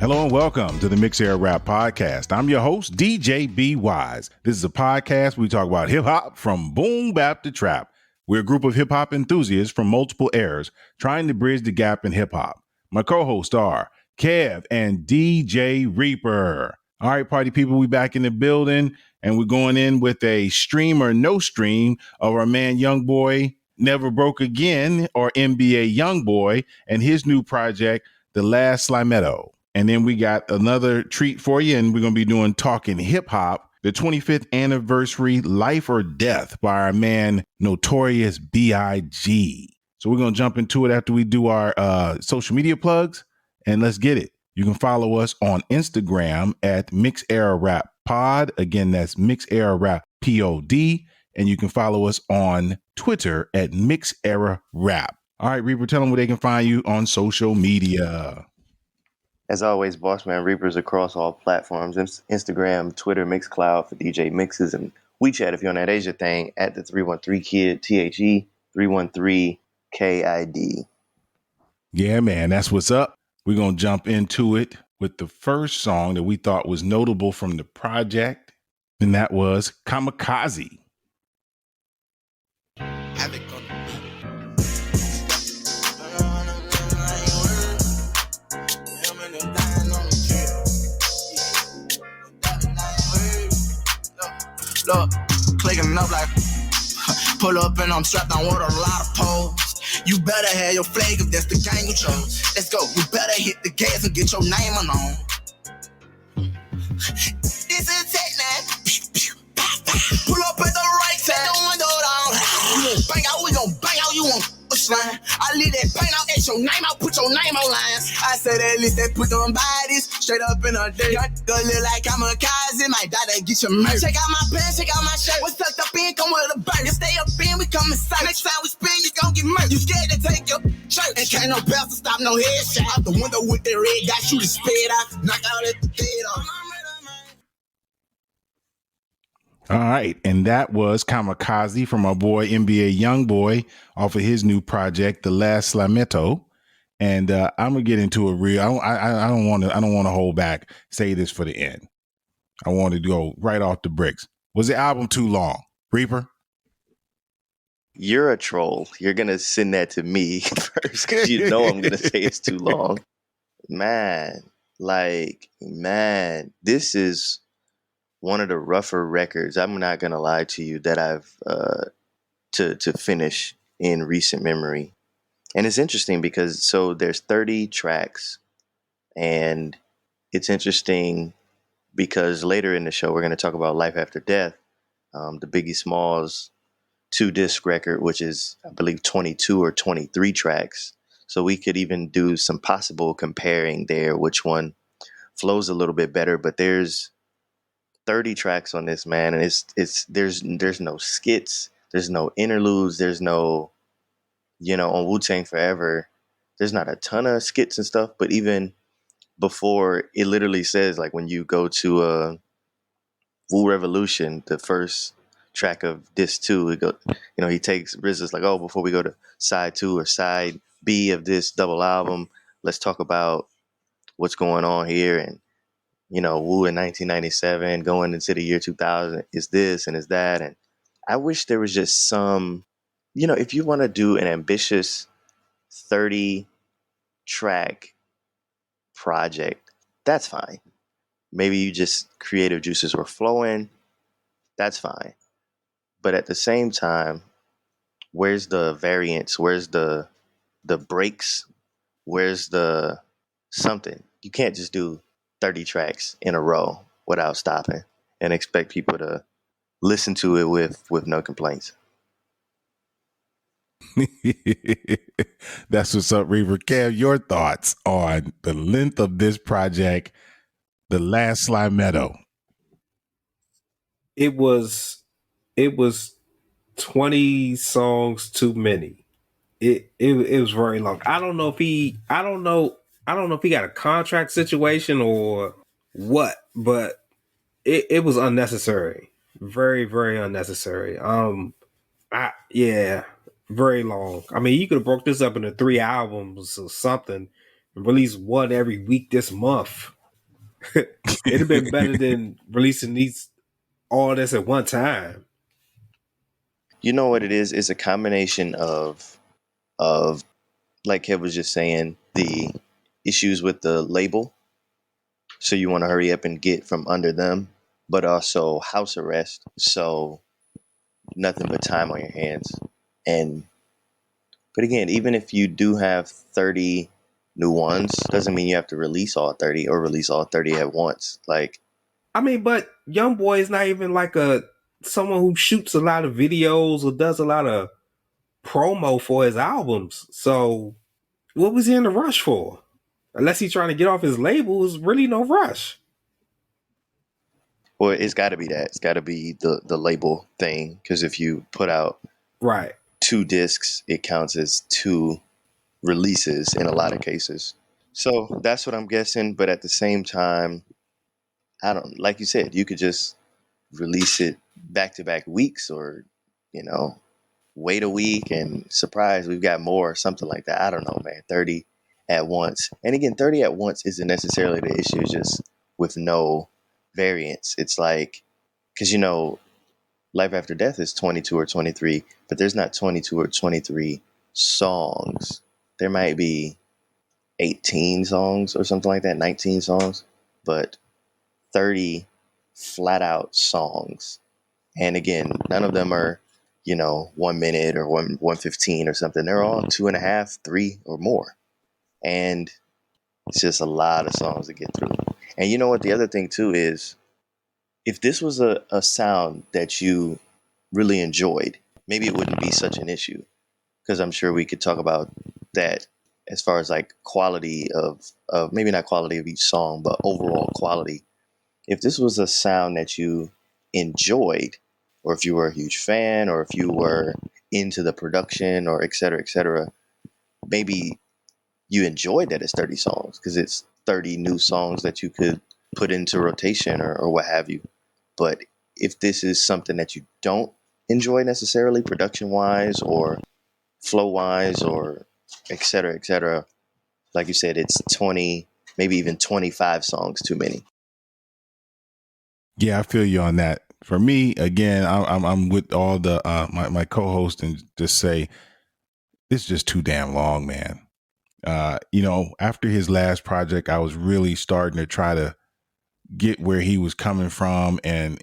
Hello and welcome to the Mix Era Rap Podcast. I'm your host, DJ B Wise. This is a podcast where we talk about hip hop from boom bap to trap. We're a group of hip hop enthusiasts from multiple eras trying to bridge the gap in hip hop. My co-hosts are Kev and DJ Reaper. All right, party people, we back in the building and we're going in with a stream or no stream of our man Young Boy Never Broke Again, or NBA Young Boy, and his new project, The Last Slimeto. And then we got another treat for you, and we're going to be doing Talking Hip Hop, the 25th anniversary Life or Death by our man Notorious B.I.G. So we're going to jump into it after we do our social media plugs, and let's get it. You can follow us on Instagram at Mix Era Rap Pod. Again, that's Mix Era Rap Pod. And you can follow us on Twitter at Mix Era Rap. All right, Reaper, tell them where they can find you on social media. As always, Bossman Reapers across all platforms, Instagram, Twitter, Mixcloud for DJ Mixes, and WeChat if you're on that Asia thing, at the 313 Kid, THE 313 KID. Yeah, man, that's what's up. We're going to jump into it with the first song that we thought was notable from the project, and that was Kamikaze. Look, clicking up like pull up and I'm strapped on with a lot of poles. You better have your flag if that's the gang you chose. Let's go. You better hit the gas and get your name on. This is Tech now. Pull up at the right side, the window down. You gon' bang out, we gon' bang out. You want push line? I leave that paint out, get your name out, put your name on lines. I said at least they put them bodies straight up in a day. Go look like Kamikaze, my daughter get your merch. Check out my pants, check out my shirt. What's tucked up in, come with a bird. You stay up in, we come inside. Next time we spin, you gon' get murked. You scared to take your shirt. And can't no belt to stop no headshot. Out the window with the red dot, shoot it spit out. Knock out at the dead off. All right, and that was Kamikaze from our boy NBA Young Boy off of his new project, The Last Slimeto. And I'm gonna get into it real. I don't want to hold back. Say this for the end. I want to go right off the bricks. Was the album too long, Reaper? You're a troll. You're going to send that to me first because you know I'm going to say it's too long. Man, this is one of the rougher records, I'm not going to lie to you, that I've to finish in recent memory. And it's interesting because there's 30 tracks, and it's interesting because later in the show we're going to talk about Life After Death, the Biggie Smalls 2-disc record, which is, I believe, 22 or 23 tracks. So we could even do some possible comparing there, which one flows a little bit better. But there's 30 tracks on this, man, and there's no skits, there's no interludes, there's no, on Wu-Tang Forever, there's not a ton of skits and stuff, but even before, it literally says, like, when you go to Wu Revolution, the first track of disc 2, he takes RZA's like, oh, before we go to side 2 or side B of this double album, let's talk about what's going on here. And Wu in 1997 going into the year 2000 is this and is that. And I wish there was just some, if you want to do an ambitious 30 track project, that's fine. Maybe you just creative juices were flowing. That's fine. But at the same time, where's the variance? Where's the breaks? Where's the something? You can't just do 30 tracks in a row without stopping and expect people to listen to it with no complaints. That's what's up, Reaper. Kev, your thoughts on the length of this project, The Last Slimeto? It was 20 songs too many. It was very long. I don't know if he got a contract situation or what, but it was unnecessary. Very, very unnecessary. Very long. I mean, you could have broke this up into 3 albums or something, and release one every week this month. It'd have been better than releasing all this at one time. You know what it is? It's a combination of like Kev was just saying, the issues with the label. So you want to hurry up and get from under them, but also house arrest. So nothing but time on your hands. But again, even if you do have 30 new ones, doesn't mean you have to release all 30 or release all 30 at once. Like, I mean, but Youngboy is not even like someone who shoots a lot of videos or does a lot of promo for his albums. So what was he in a rush for? Unless he's trying to get off his label, there's really no rush. well, it's got to be that. It's got to be the label thing. Because if you put out Right 2 discs, it counts as 2 releases in a lot of cases. So that's what I'm guessing. But at the same time, I don't, like you said, you could just release it back to back weeks, or, you know, wait a week and surprise, we've got more, or something like that. I don't know, man. 30 at once. And again, 30 at once isn't necessarily the issue, it's just with no variance. It's like, because, you know, Life After Death is 22 or 23, but there's not 22 or 23 songs. There might be 18 songs or something like that, 19 songs, but 30 flat out songs. And again, none of them are, you know, 1 minute or 1:15 or something. They're all 2.5, 3 or more. And it's just a lot of songs to get through. And you know what? The other thing too is, if this was a sound that you really enjoyed, maybe it wouldn't be such an issue. Because I'm sure we could talk about that as far as like quality of maybe not quality of each song, but overall quality. If this was a sound that you enjoyed, or if you were a huge fan, or if you were into the production, or et cetera, maybe you enjoyed that it's 30 songs because it's 30 new songs that you could put into rotation, or what have you. But if this is something that you don't enjoy necessarily, production wise or flow wise, or et cetera, like you said, it's 20, maybe even 25 songs too many. Yeah, I feel you on that. For me, again, I'm with all the my co-host, and just say it's just too damn long, man. You know, after his last project, I was really starting to try to get where he was coming from, and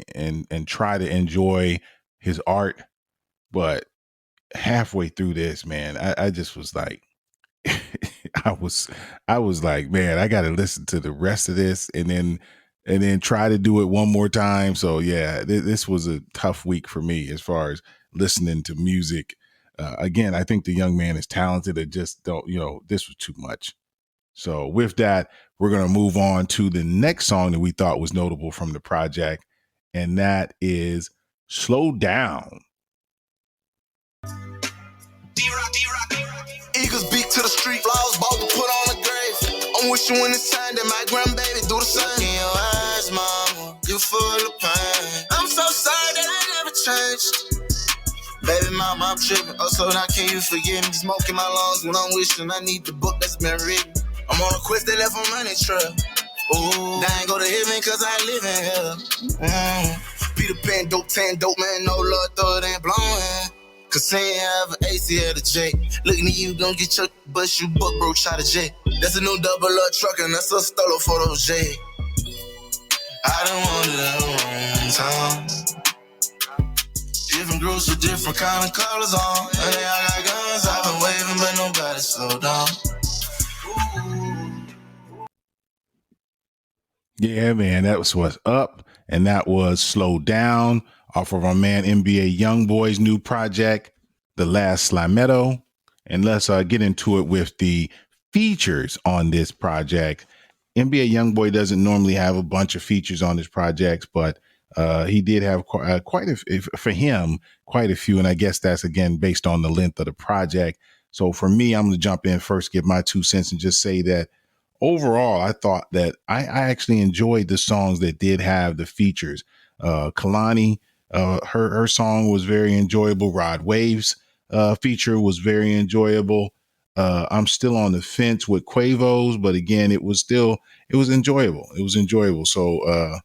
try to enjoy his art. But halfway through this, man, I just was like, I was like, man, I got to listen to the rest of this, and then try to do it one more time. So yeah, this was a tough week for me as far as listening to music. Again, I think the young man is talented. It just don't, you know, this was too much. So with that, we're going to move on to the next song that we thought was notable from the project, and that is Slow Down. Eagles beat to the street, flowers bought to put on the grave. I'm wishing when it's time that my grandbaby do the same. Look in your eyes, mama, you full of pain. I'm so sorry that I never changed. Baby mama, I'm tripping. Oh, so now can you forgive me? Smoke in my lungs when I'm wishing I need the book that's been written. I'm on a quest that left a money trail. Ooh, I ain't go to heaven cause I live in hell. Peter Pan, dope, tan, dope, man, no love, throw it ain't blowing. Cause saying I have an AC at a J. Looking at you, gon' get your bust, you buck, bro, shot a J. That's a new double up truck and that's a stolo for those J. I done wanted that one time. Different groups with different kind of colors on. And they all got guns, I've been waving, but nobody slow down. Yeah, man, that was what's up. And that was Slow Down off of our man NBA Youngboy's new project, The Last Slimeto. And let's get into it with the features on this project. NBA Youngboy doesn't normally have a bunch of features on his projects, but he did have quite a few. And I guess that's, again, based on the length of the project. So for me, I'm going to jump in first, give my 2 cents, and just say that overall, I thought that I actually enjoyed the songs that did have the features. Kalani, her song was very enjoyable. Rod Wave's feature was very enjoyable. I'm still on the fence with Quavo's, but again, it was enjoyable. It was enjoyable. So,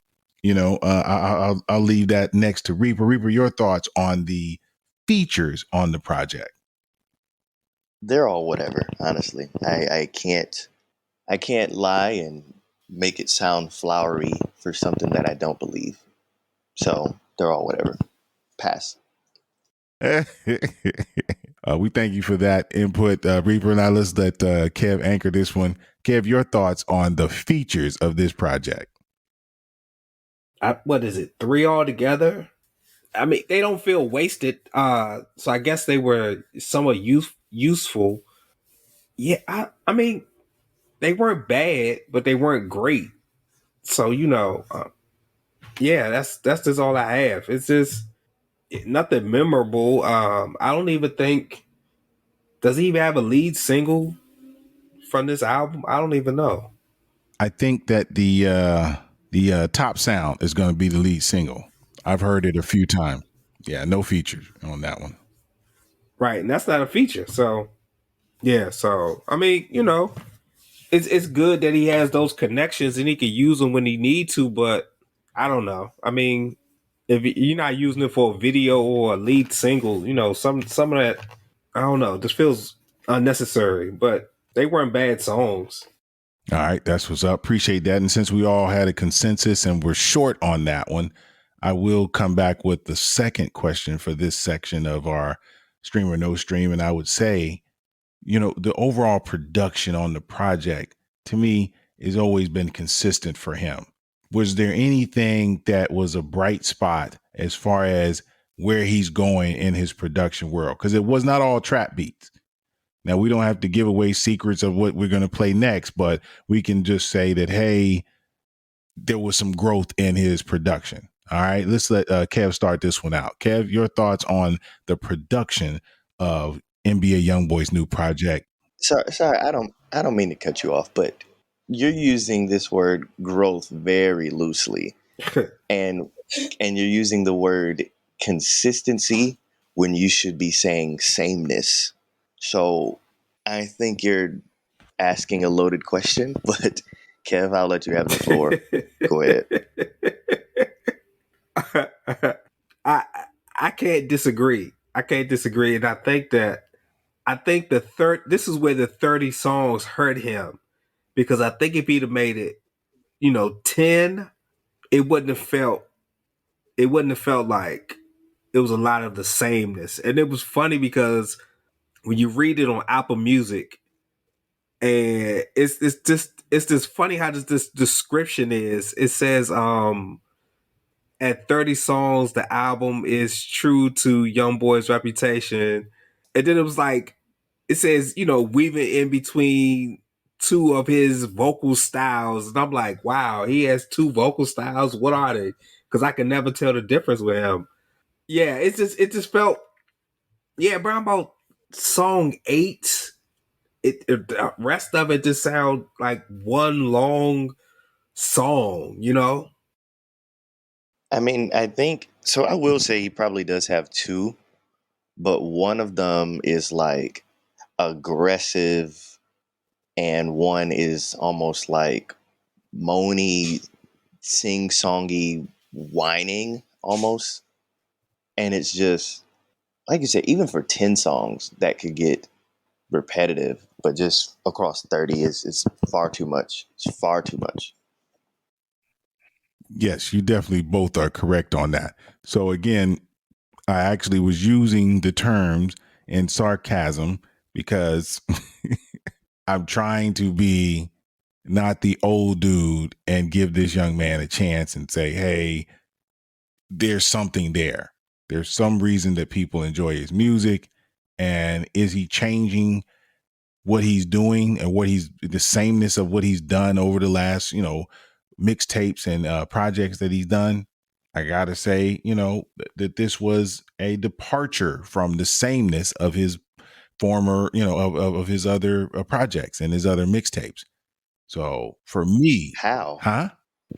I'll leave that next to Reaper. Reaper, your thoughts on the features on the project? They're all whatever, honestly. I can't lie and make it sound flowery for something that I don't believe. So they're all whatever. Pass. We thank you for that input, Reaper. Now let's let Kev anchor this one. Kev, your thoughts on the features of this project? What is it? 3 altogether? I mean, they don't feel wasted. So I guess they were somewhat useful. Yeah, I mean, they weren't bad, but they weren't great. So yeah, that's just all I have. It's just nothing memorable. I don't even think, does he even have a lead single from this album? I don't even know. I think that the top sound is going to be the lead single. I've heard it a few times. Yeah, no features on that one. Right, and that's not a feature. So yeah, so I mean, it's good that he has those connections and he can use them when he need to. But I don't know. I mean, if you're not using it for a video or a lead single, some of that, I don't know, just feels unnecessary. But they weren't bad songs. All right, that's what's up. Appreciate that. And since we all had a consensus and we're short on that one, I will come back with the second question for this section of our Stream or No Stream. And I would say, the overall production on the project to me has always been consistent for him. Was there anything that was a bright spot as far as where he's going in his production world? Because it was not all trap beats. Now, we don't have to give away secrets of what we're going to play next, but we can just say that, hey, there was some growth in his production. All right, let's let Kev start this one out. Kev, your thoughts on the production of NBA YoungBoy's new project? Sorry, I don't mean to cut you off, but you're using this word growth very loosely. and and you're using the word consistency when you should be saying sameness. So I think you're asking a loaded question, but Kev, I'll let you have the floor. Go ahead. I I can't disagree. And I think this is where the 30 songs hurt him, because I think if he'd have made it, 10, it wouldn't have felt like it was a lot of the sameness. And it was funny because when you read it on Apple Music, and it's just funny how this description is. It says at 30 songs, the album is true to YoungBoy's reputation. And then it was like, it says, weaving in between two of his vocal styles. And I'm like, wow, he has 2 vocal styles. What are they? Because I can never tell the difference with him. Yeah, it just felt, yeah, around about song 8, the rest of it just sound like one long song. I mean, I think so. I will say he probably does have 2, but one of them is like aggressive, and one is almost like moany, sing-songy, whining almost. And it's just like you said, even for 10 songs, that could get repetitive, but just across 30 is far too much. It's far too much. Yes, you definitely both are correct on that. So again, I actually was using the terms in sarcasm because I'm trying to be not the old dude and give this young man a chance and say, hey, there's something there. There's some reason that people enjoy his music. And is he changing what he's doing and the sameness of what he's done over the last, mixtapes and projects that he's done? I gotta say, that this was a departure from the sameness of his former, of his other projects and his other mixtapes. So for me, How?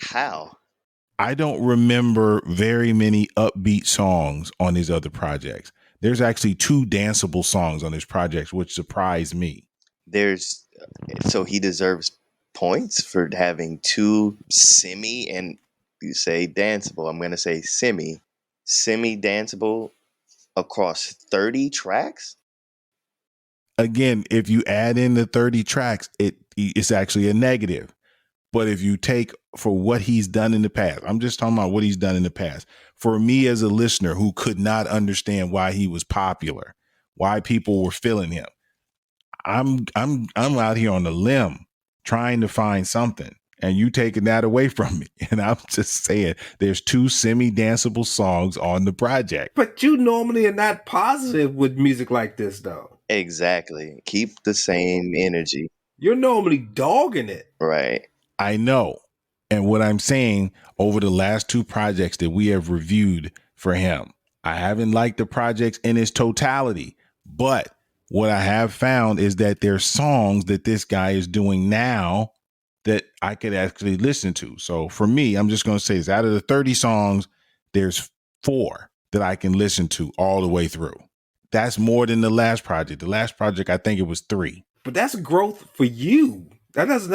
How? I don't remember very many upbeat songs on his other projects. There's actually 2 danceable songs on his projects, which surprised me. there's so he deserves points for having two semi, and you say danceable. I'm gonna say semi danceable across 30 tracks. Again, if you add in the 30 tracks, it's actually a negative. But if you take for what he's done in the past, I'm just talking about what he's done in the past. For me as a listener who could not understand why he was popular, why people were feeling him, I'm out here on the limb trying to find something, and you taking that away from me. And I'm just saying, there's two semi-danceable songs on the project. But you normally are not positive with music like this, though. Exactly. Keep the same energy. You're normally dogging it. Right. I know. And what I'm saying, over the last two projects that we have reviewed for him, I haven't liked the projects in its totality. But what I have found is that there's songs that this guy is doing now that I could actually listen to. So for me, I'm just going to say this: out of the 30 songs, there's 4 that I can listen to all the way through. That's more than the last project. The last project, I think it was 3. But that's growth for you. That doesn't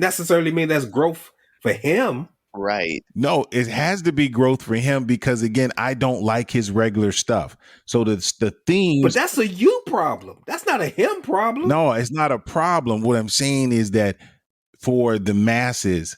necessarily mean that's growth for him. Right. No, it has to be growth for him because, again, I don't like his regular stuff. So the themes. But that's a you problem. That's not a him problem. No, it's not a problem. What I'm saying is that for the masses,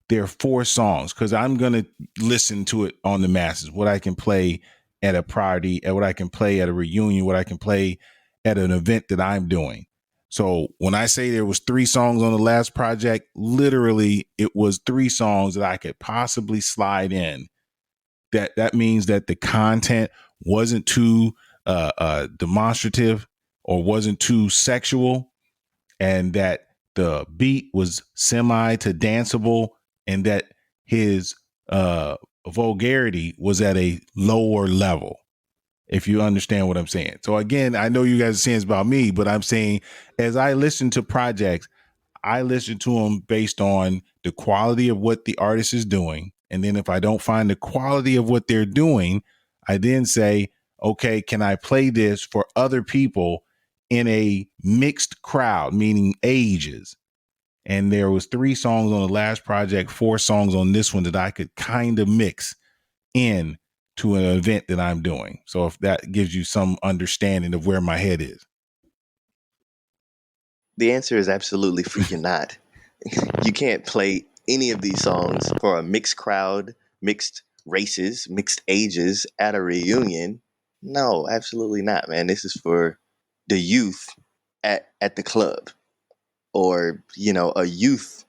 there are 4 songs, because I'm going to listen to it on the masses. What I can play at a party, and what I can play at a reunion, what I can play at an event that I'm doing. So when I say there was 3 songs on the last project, literally it was 3 songs that I could possibly slide in. That means that the content wasn't too demonstrative or wasn't too sexual, and that the beat was semi to danceable, and that his vulgarity was at a lower level, if you understand what I'm saying. So again, I know you guys are saying it's about me, but I'm saying as I listen to projects, I listen to them based on the quality of what the artist is doing. And then if I don't find the quality of what they're doing, I then say, okay, can I play this for other people in a mixed crowd, meaning ages? And there was 3 songs on the last project, 4 songs on this one that I could kind of mix in to an event that I'm doing. So if that gives you some understanding of where my head is. The answer is absolutely freaking not. You can't play any of these songs for a mixed crowd, mixed races, mixed ages at a reunion. No, absolutely not, man. This is for the youth at the club, or, a youth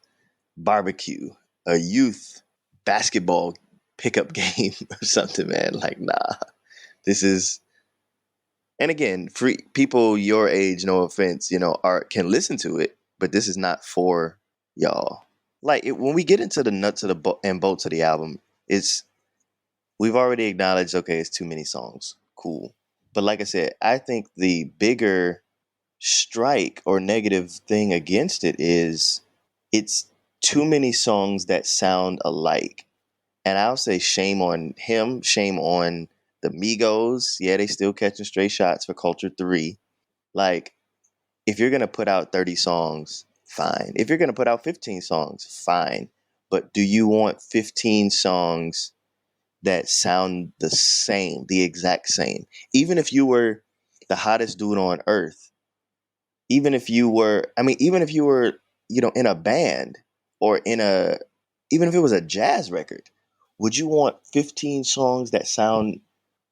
barbecue, a youth basketball pickup game or something, man. Like, nah. This is, and again, free people your age, no offense, can listen to it, but this is not for y'all. Like, when we get into the nuts of and bolts of the album, it's we've already acknowledged, okay, it's too many songs. Cool. But like I said, I think the bigger strike or negative thing against it is it's too many songs that sound alike. And I'll say shame on him, shame on the Migos. Yeah, they still catching straight shots for Culture 3. Like, if you're going to put out 30 songs, fine. If you're going to put out 15 songs, fine. But do you want 15 songs that sound the same, the exact same? Even if you were the hottest dude on earth, even if you were, in a band, or even if it was a jazz record, would you want 15 songs that sound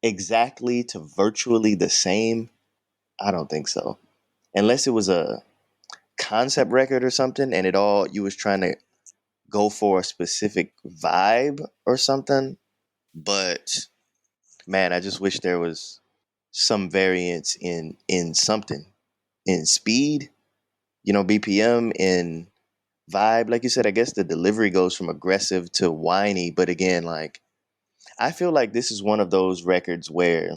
exactly to virtually the same? I don't think so. Unless it was a concept record or something, and you was trying to go for a specific vibe or something. But man, I just wish there was some variance in something, in speed, BPM, in vibe. Like you said, I guess the delivery goes from aggressive to whiny. But again, like, I feel like this is one of those records where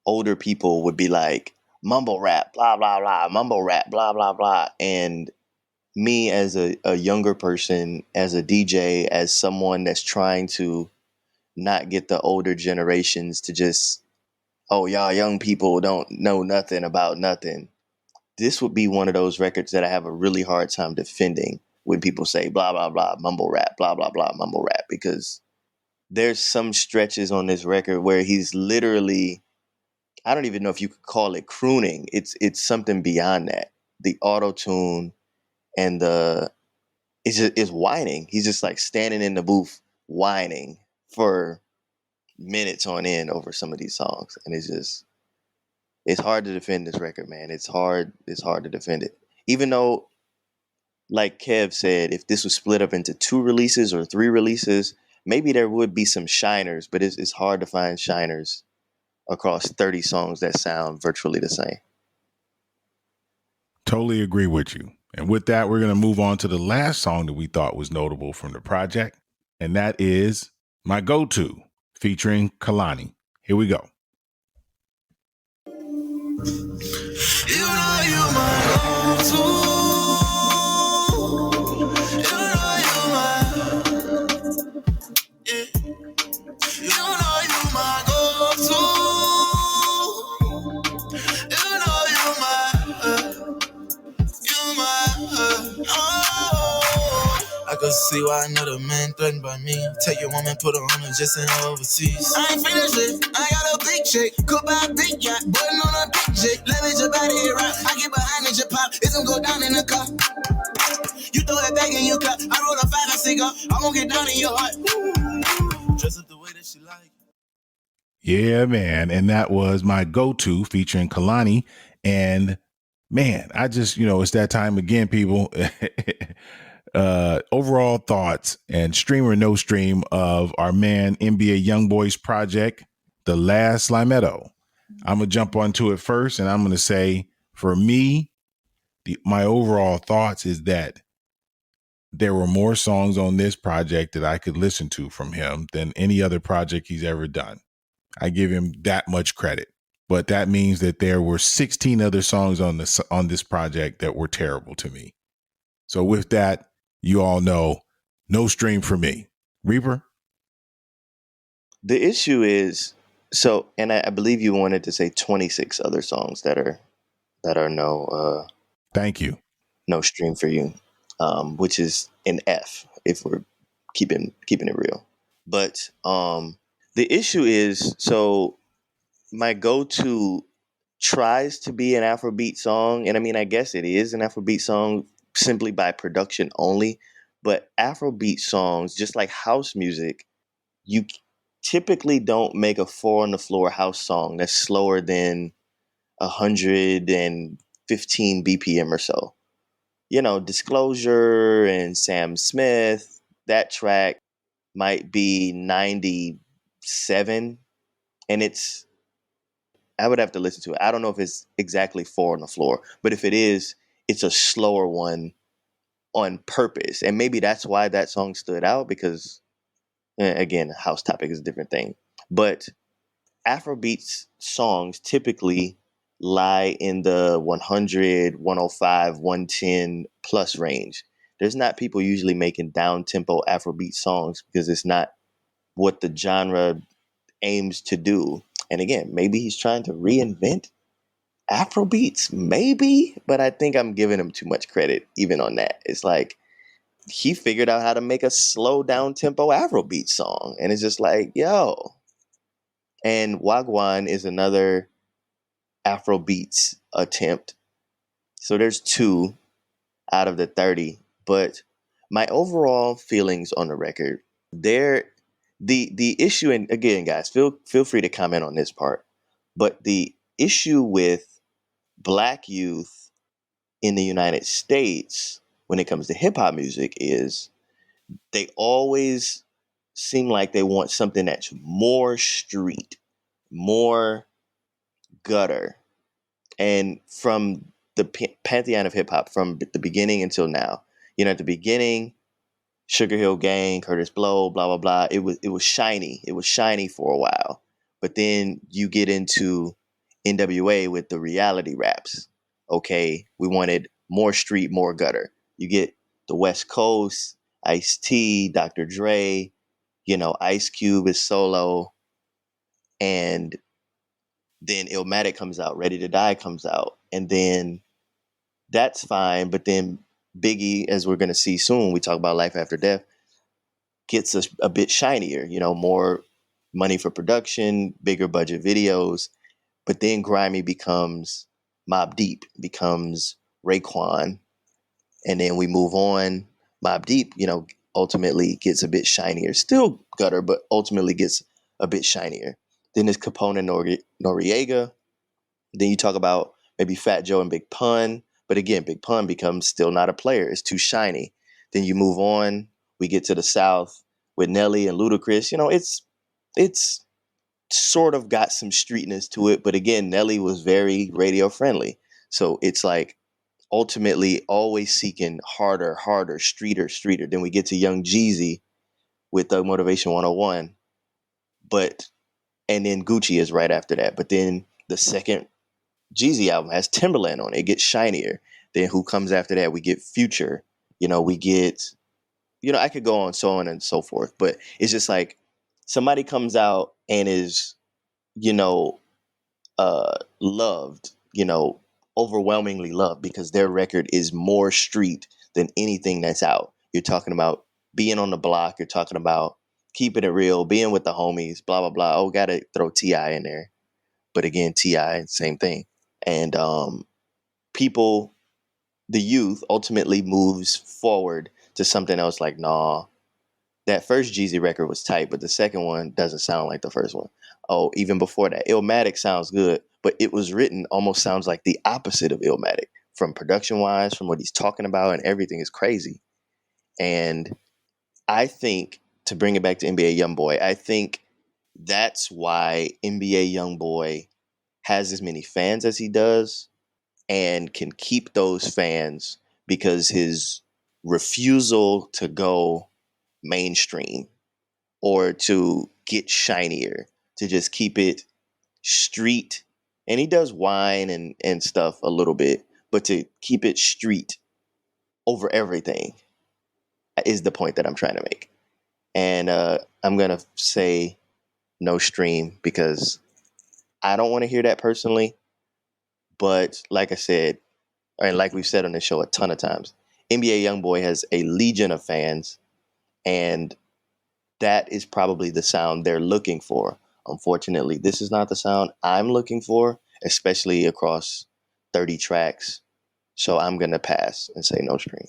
older people would be like, mumble rap, blah, blah, blah, mumble rap, blah, blah, blah. And me as a younger person, as a DJ, as someone that's trying to not get the older generations to just, oh, y'all young people don't know nothing about nothing. this would be one of those records that I have a really hard time defending when people say blah, blah, blah, mumble rap, blah, blah, blah, mumble rap, because there's some stretches on this record where he's literally, I don't even know if you could call it crooning. It's something beyond that. The auto tune and it's whining. He's just like standing in the booth whining for minutes on end over some of these songs, and it's hard to defend this record, man. It's hard to defend it, even though, like Kev said, if this was split up into 2 releases or 3 releases, maybe there would be some shiners, but it's hard to find shiners across 30 songs that sound virtually the same. Totally agree with you. And with that, we're going to move on to the last song that we thought was notable from the project, and that is My Go-To, featuring Kalani. Here we go. You know you my go-to. You know you my, yeah. You know you my go-to. You know you my, oh. I could see why another man threatened by me. Take your woman, put her on her just in overseas. I ain't finished it. I got a big chick. Could buy a big yacht. Button on a big chick. Leverage your body, it right. I get behind it, your pop. It's gonna go down in the car. You throw that bag in your cup. I roll a 5 and cigar. I'm gonna get down in your heart. Dress up the way that she like. Yeah, man. And that was My Go-To featuring Kalani. And man, I just, it's that time again, people. Overall thoughts and stream or no stream of our man NBA Youngboy's project, The Last Slimeto. I'm going to jump onto it first, and I'm going to say, for me, my overall thoughts is that there were more songs on this project that I could listen to from him than any other project he's ever done. I give him that much credit. But that means that there were 16 other songs on this project that were terrible to me. So with that, you all know, no stream for me. Reaper? The issue is, so, and I believe you wanted to say 26 other songs that are no Thank you. No stream for you, which is an F if we're keeping it real. But the issue is, so My Go-To tries to be an Afrobeat song, and I mean, I guess it is an Afrobeat song simply by production only, but Afrobeat songs, just like house music, you typically don't make a 4 on the floor house song that's slower than 115 BPM or so. Disclosure and Sam Smith, that track might be 97, and I would have to listen to it. I don't know if it's exactly 4 on the floor, but if it is, it's a slower one on purpose. And maybe that's why that song stood out, because, again, house topic is a different thing. But Afrobeats songs typically lie in the 100, 105, 110 plus range. There's not people usually making down-tempo Afrobeat songs because it's not what the genre aims to do. And again, maybe he's trying to reinvent Afrobeats, maybe, but I think I'm giving him too much credit even on that. It's like he figured out how to make a slow down tempo Afrobeat song, and it's just like, yo. And Wagwan is another Afrobeats attempt. So there's 2 out of the 30, but my overall feelings on the record, the issue, and again, guys, feel free to comment on this part, but the issue with Black youth in the United States when it comes to hip hop music is they always seem like they want something that's more street, more gutter. And from the pantheon of hip hop, from the beginning until now, at the beginning, Sugar Hill Gang, Curtis Blow, blah blah blah. It was shiny. It was shiny for a while, but then you get into NWA with the reality raps. Okay, we wanted more street, more gutter. You get the West Coast, Ice-T, Dr. Dre, Ice Cube is solo, and then Illmatic comes out, Ready to Die comes out, and then that's fine. But then Biggie, as we're going to see soon, we talk about life after death, gets a bit shinier, more money for production, bigger budget videos. But then Grimy becomes Mobb Deep, becomes Raekwon. And then we move on. Mobb Deep, ultimately gets a bit shinier. Still gutter, but ultimately gets a bit shinier. Then there's Capone and Noriega. Then you talk about maybe Fat Joe and Big Pun. But again, Big Pun becomes still not a player. It's too shiny. Then you move on. We get to the South with Nelly and Ludacris. It's sort of got some streetness to it. But again, Nelly was very radio friendly. So it's like ultimately always seeking harder, streeter. Then we get to Young Jeezy with the Motivation 101. And then Gucci is right after that. But then the second Jeezy album has Timberland on it. It gets shinier. Then who comes after that? We get Future. We get, I could go on and so forth. But it's just like somebody comes out and is, loved, overwhelmingly loved because their record is more street than anything that's out. You're talking about being on the block. You're talking about keeping it real, being with the homies, blah, blah, blah. Oh, got to throw T.I. in there. But again, T.I., same thing. And people, the youth, ultimately moves forward to something else like, nah, that first Jeezy record was tight, but the second one doesn't sound like the first one. Oh, even before that, Illmatic sounds good, but it was written almost sounds like the opposite of Illmatic from production-wise, from what he's talking about, and everything is crazy. And I think, to bring it back to NBA Youngboy, I think that's why NBA Youngboy has as many fans as he does and can keep those fans because his refusal to go mainstream or to get shinier, to just keep it street. And he does wine and stuff a little bit, but to keep it street over everything is the point that I'm trying to make. And I'm going to say no stream because I don't want to hear that personally. But like I said, and like we've said on this show a ton of times, NBA Youngboy has a legion of fans, and that is probably the sound they're looking for. Unfortunately, this is not the sound I'm looking for, especially across 30 tracks. So I'm going to pass and say no stream.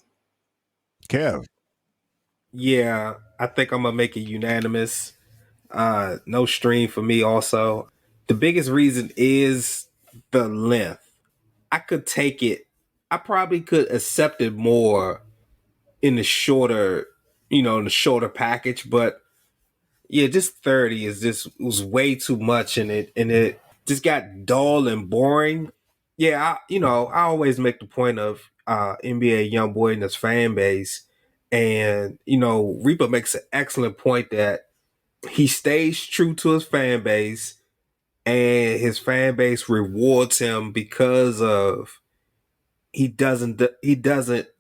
Kev. Yeah, I think I'm gonna make it unanimous. No stream for me also. The biggest reason is the length. I could take it. I probably could accept it more in the shorter, in the shorter package, but yeah, just 30 is just was way too much in it, and it just got dull and boring. Yeah, I always make the point of NBA Youngboy and his fan base, and Reaper makes an excellent point that he stays true to his fan base, and his fan base rewards him because of he doesn't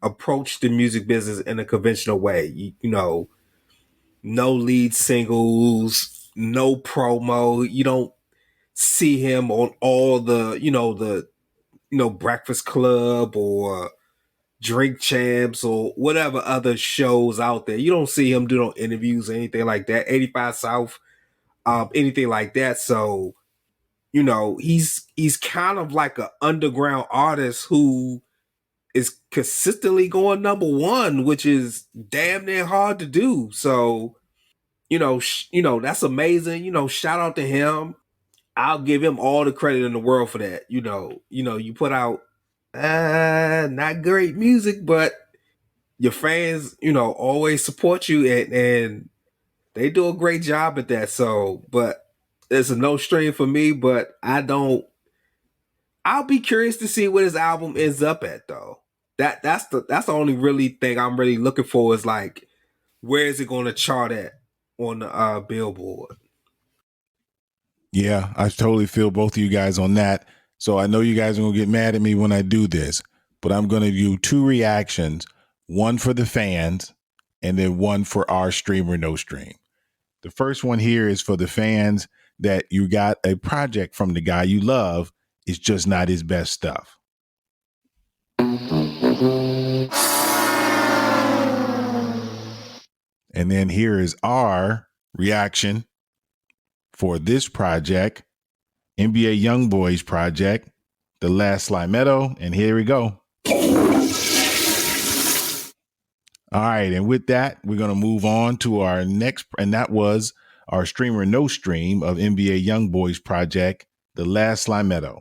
approach the music business in a conventional way. No lead singles, no promo. You don't see him on all the Breakfast Club or Drink Champs or whatever other shows out there. You don't see him do no interviews or anything like that. 85 South, anything like that. So, he's kind of like an underground artist who is consistently going number one, which is damn near hard to do. So, that's amazing. Shout out to him. I'll give him all the credit in the world for that. You put out not great music, but your fans, always support you and they do a great job at that. So, but it's a no stream for me, but I'll be curious to see what his album ends up at though. That's the only really thing I'm really looking for is like where is it going to chart at on the Billboard? Yeah, I totally feel both of you guys on that. So I know you guys are going to get mad at me when I do this, but I'm going to do two reactions, one for the fans and then one for our stream or no stream. The first one here is for the fans that you got a project from the guy you love. It's just not his best stuff. And then here is our reaction for this project, NBA Youngboys project, The Last Slimeto. And here we go. All right. And with that, we're going to move on to our next. And that was our stream or no stream of NBA Youngboys project, The Last Slimeto.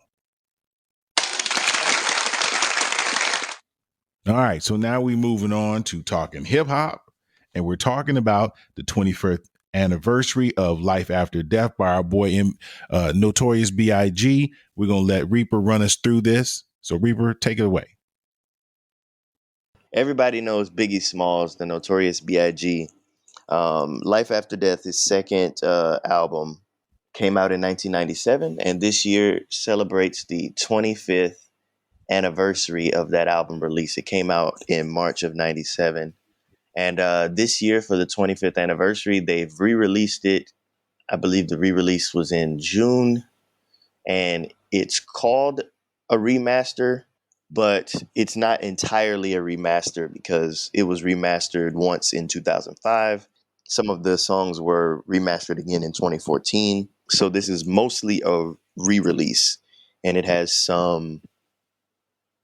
All right. So now we're moving on to talking hip hop. And we're talking about the 21st anniversary of Life After Death by our boy Notorious B.I.G. We're going to let Reaper run us through this. So Reaper, take it away. Everybody knows Biggie Smalls, the Notorious B.I.G. Life After Death, his second album, came out in 1997, and this year celebrates the 25th anniversary of that album release. It came out in March of 97. And this year, for the 25th anniversary, they've re-released it. I believe the re-release was in June, and it's called a remaster, but it's not entirely a remaster because it was remastered once in 2005. Some of the songs were remastered again in 2014. So this is mostly a re-release, and it has some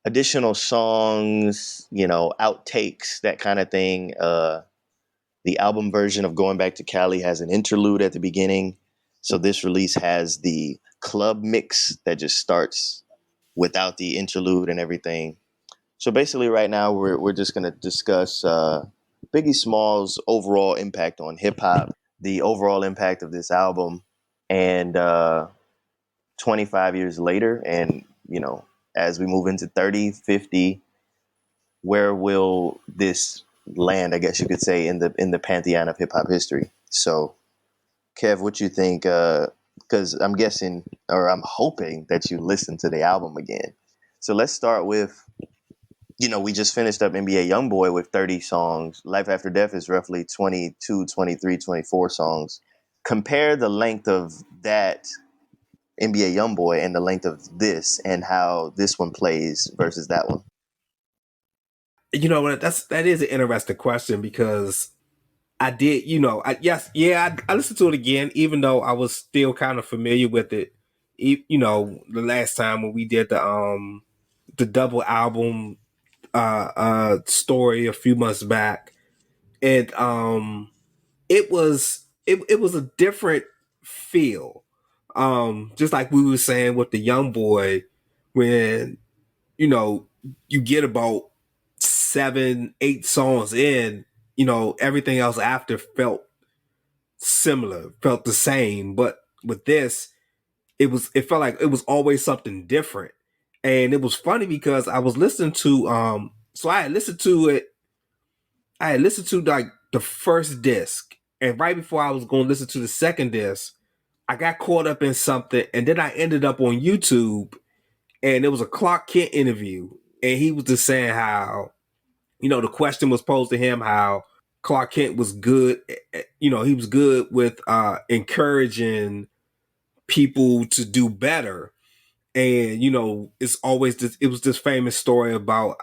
additional songs, outtakes, that kind of thing. The album version of Going Back to Cali has an interlude at the beginning. So this release has the club mix that just starts without the interlude and everything. So basically right now we're just going to discuss Biggie Smalls' overall impact on hip hop, the overall impact of this album, and 25 years later, and as we move into 30, 50, where will this land, I guess you could say, in the pantheon of hip hop history? So, Kev, what you think? Because I'm guessing, or I'm hoping that you listen to the album again. So let's start with, we just finished up NBA Youngboy with 30 songs. Life After Death is roughly 22, 23, 24 songs. Compare the length of that NBA Youngboy and the length of this, and how this one plays versus that one. That is an interesting question because I did, I listened to it again, even though I was still kind of familiar with it. The last time when we did the double album story a few months back, and it was a different feel. Just like we were saying with the Young Boy, when you get about 7-8 songs in, everything else after felt similar, felt the same. But with this, it felt like it was always something different. And it was funny because I was listening to so I had listened to like the first disc, and right before I was going to listen to the second disc, I got caught up in something, and then I ended up on YouTube, and it was a Clark Kent interview, and he was just saying how, the question was posed to him how Clark Kent was good, he was good with encouraging people to do better. And, it's always it was this famous story about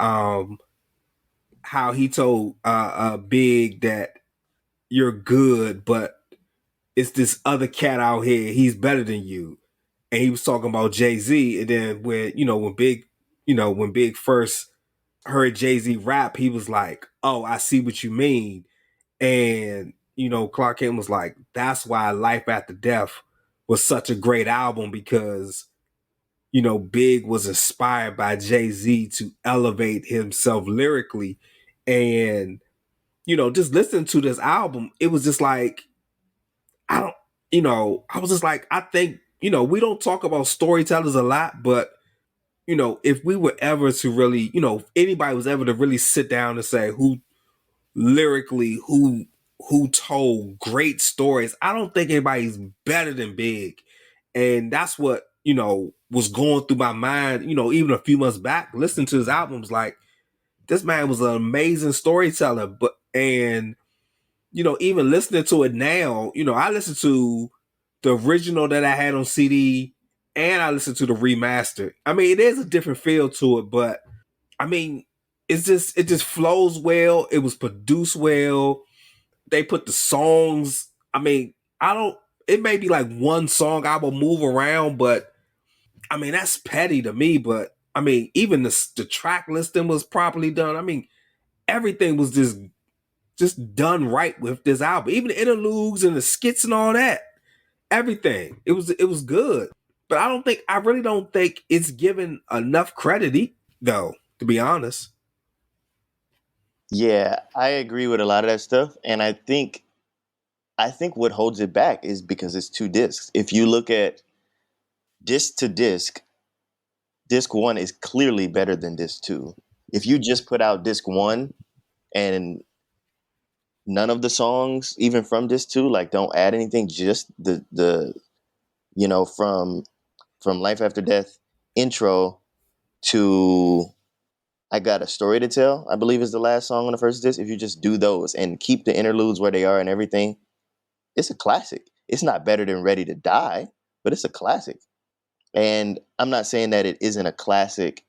how he told Big that you're good, but it's this other cat out here, he's better than you. And he was talking about Jay-Z. And then when Big first heard Jay-Z rap, he was like, oh, I see what you mean. And, Clark Kent was like, that's why Life After Death was such a great album, because, Big was inspired by Jay-Z to elevate himself lyrically. And, just listening to this album, it was just like, I was just like, I think, we don't talk about storytellers a lot, but, if we were ever to really, if anybody was ever to really sit down and say who told great stories, I don't think anybody's better than Big. And that's what, was going through my mind, even a few months back, listening to his albums, like, this man was an amazing storyteller. And even listening to it now, I listen to the original that I had on CD, and I listen to the remaster. I mean, it is a different feel to it, but I mean, it just flows well. It was produced well. They put the songs. I mean, I don't. It may be like one song I will move around, but I mean that's petty to me. But I mean, even the track listing was properly done. I mean, everything was just done right with this album. Even the interludes and the skits and all that. Everything. It was good. But I really don't think it's given enough credit though, to be honest. Yeah, I agree with a lot of that stuff, and I think what holds it back is because it's two discs. If you look at disc to disc one is clearly better than disc two. If you just put out disc one and none of the songs, even from disc two, like don't add anything, just the from Life After Death intro to I Got a Story to Tell, I believe is the last song on the first disc. If you just do those and keep the interludes where they are and everything, it's a classic. It's not better than Ready to Die, but it's a classic. And I'm not saying that it isn't a classic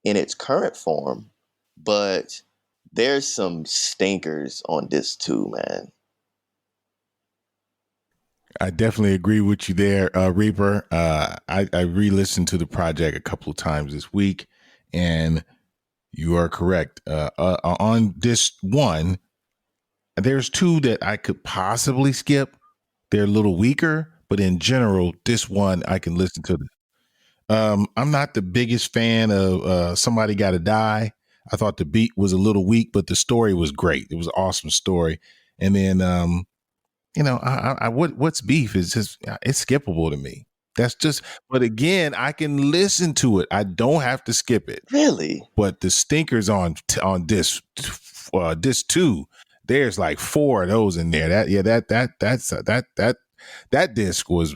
in its current form, but there's some stinkers on this too, man. I definitely agree with you there, Reaper. I re-listened to the project a couple of times this week, and you are correct. On this one, there's two that I could possibly skip. They're a little weaker, but in general, this one I can listen to. I'm not the biggest fan of Somebody Gotta Die. I thought the beat was a little weak, but the story was great. It was an awesome story. And then what's beef is just it's skippable to me. That's just. But again, I can listen to it. I don't have to skip it. Really? But the stinkers on this two, there's like four of those in there. That disc was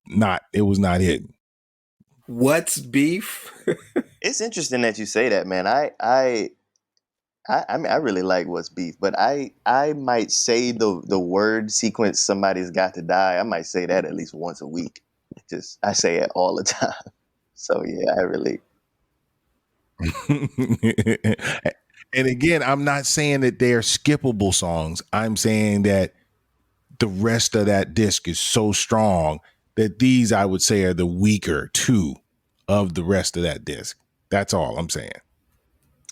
not. It was not hidden. What's beef? It's interesting that you say that, man. I mean, I really like What's Beef, but I might say the word sequence "Somebody's Got to Die." I might say that at least once a week. Just I say it all the time. So yeah, I really. And again, I'm not saying that they're skippable songs. I'm saying that the rest of that disc is so strong that these, I would say, are the weaker two of the rest of that disc. That's all I'm saying.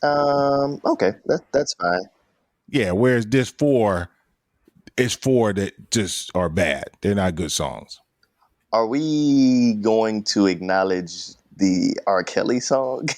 Okay, that's fine. Yeah, whereas disc four is four that just are bad. They're not good songs. Are we going to acknowledge the R. Kelly song?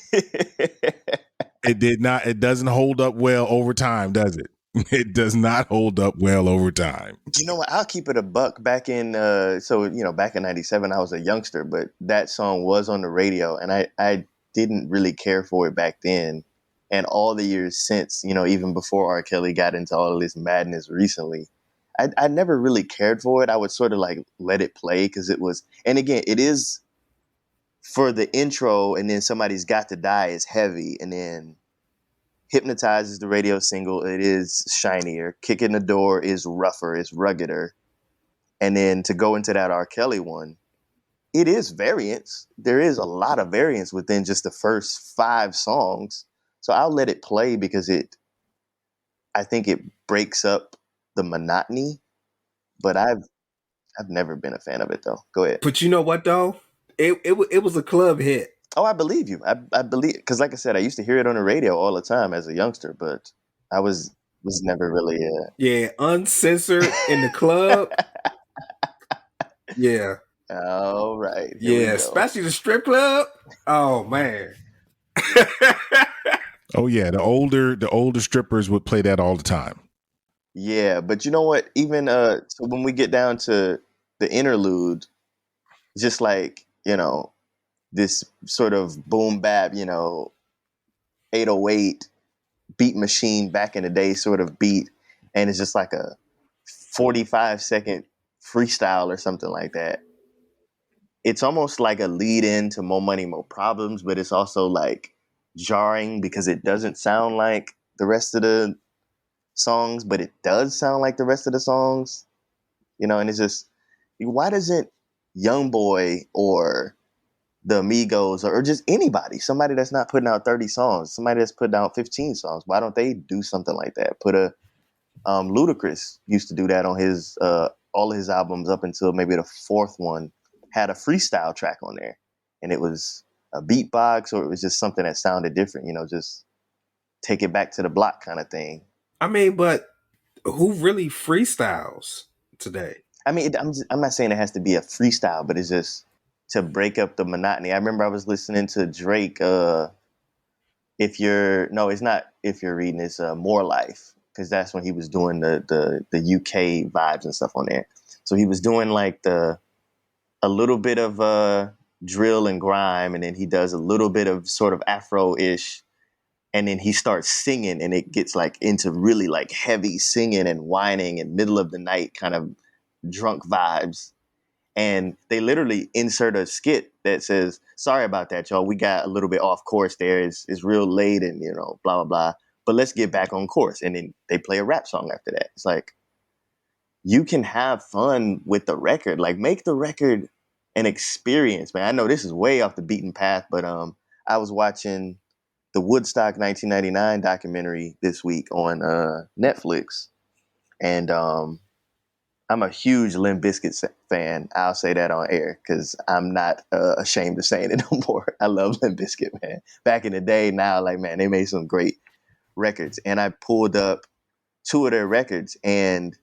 It did not. It doesn't hold up well over time, does it? It does not hold up well over time. You know what? I'll keep it a buck. Back in back in '97, I was a youngster, but that song was on the radio, and I didn't really care for it back then. And all the years since, even before R. Kelly got into all of this madness recently, I never really cared for it. I would sort of like let it play because it was, and again, it is for the intro, and then Somebody's Got to Die is heavy, and then Hypnotize is the radio single. It is shinier. Kick in the Door is rougher, it's ruggeder. And then to go into that R. Kelly one, it is variance. There is a lot of variance within just the first 5 songs. So I'll let it play because I think it breaks up the monotony. But I've never been a fan of it though. Go ahead. But you know what though? It was a club hit. Oh, I believe you. I believe because, like I said, I used to hear it on the radio all the time as a youngster, but I was never really. Yeah, uncensored in the club. Yeah. All right. Here we Yeah, go. especially the strip club. Oh man. Oh yeah, the older strippers would play that all the time. Yeah, but you know what? Even so when we get down to the interlude, just like, this sort of boom bap, 808 beat machine back in the day sort of beat, and it's just like a 45-second freestyle or something like that. It's almost like a lead in to More Money, More Problems, but it's also like jarring because it doesn't sound like the rest of the songs, but it does sound like the rest of the songs, and it's just, why doesn't Young Boy or the Amigos or just anybody, somebody that's not putting out 30 songs, somebody that's putting out 15 songs. Why don't they do something like that? Put a Ludacris used to do that on his all of his albums up until maybe the fourth one had a freestyle track on there, and it was a beatbox or it was just something that sounded different. Just take it back to the block kind of thing. I mean, but who really freestyles today? I mean, I'm not saying it has to be a freestyle, but it's just to break up the monotony. I remember I was listening to Drake. It's not If You're Reading, it's More Life, because that's when he was doing the UK vibes and stuff on there. So he was doing like a little bit of drill and grime, and then he does a little bit of sort of Afro-ish, and then he starts singing, and it gets like into really like heavy singing and whining and middle of the night kind of drunk vibes. And they literally insert a skit that says, "Sorry about that, y'all. We got a little bit off course there. It's real late and, blah, blah, blah. But let's get back on course." And then they play a rap song after that. It's like, you can have fun with the record. Like, make the record an experience, man. I know this is way off the beaten path, but I was watching the Woodstock 1999 documentary this week on Netflix. And I'm a huge Limp Bizkit fan. I'll say that on air because I'm not ashamed of saying it no more. I love Limp Bizkit, man. Back in the day, now, like, man, they made some great records. And I pulled up 2 of their records, and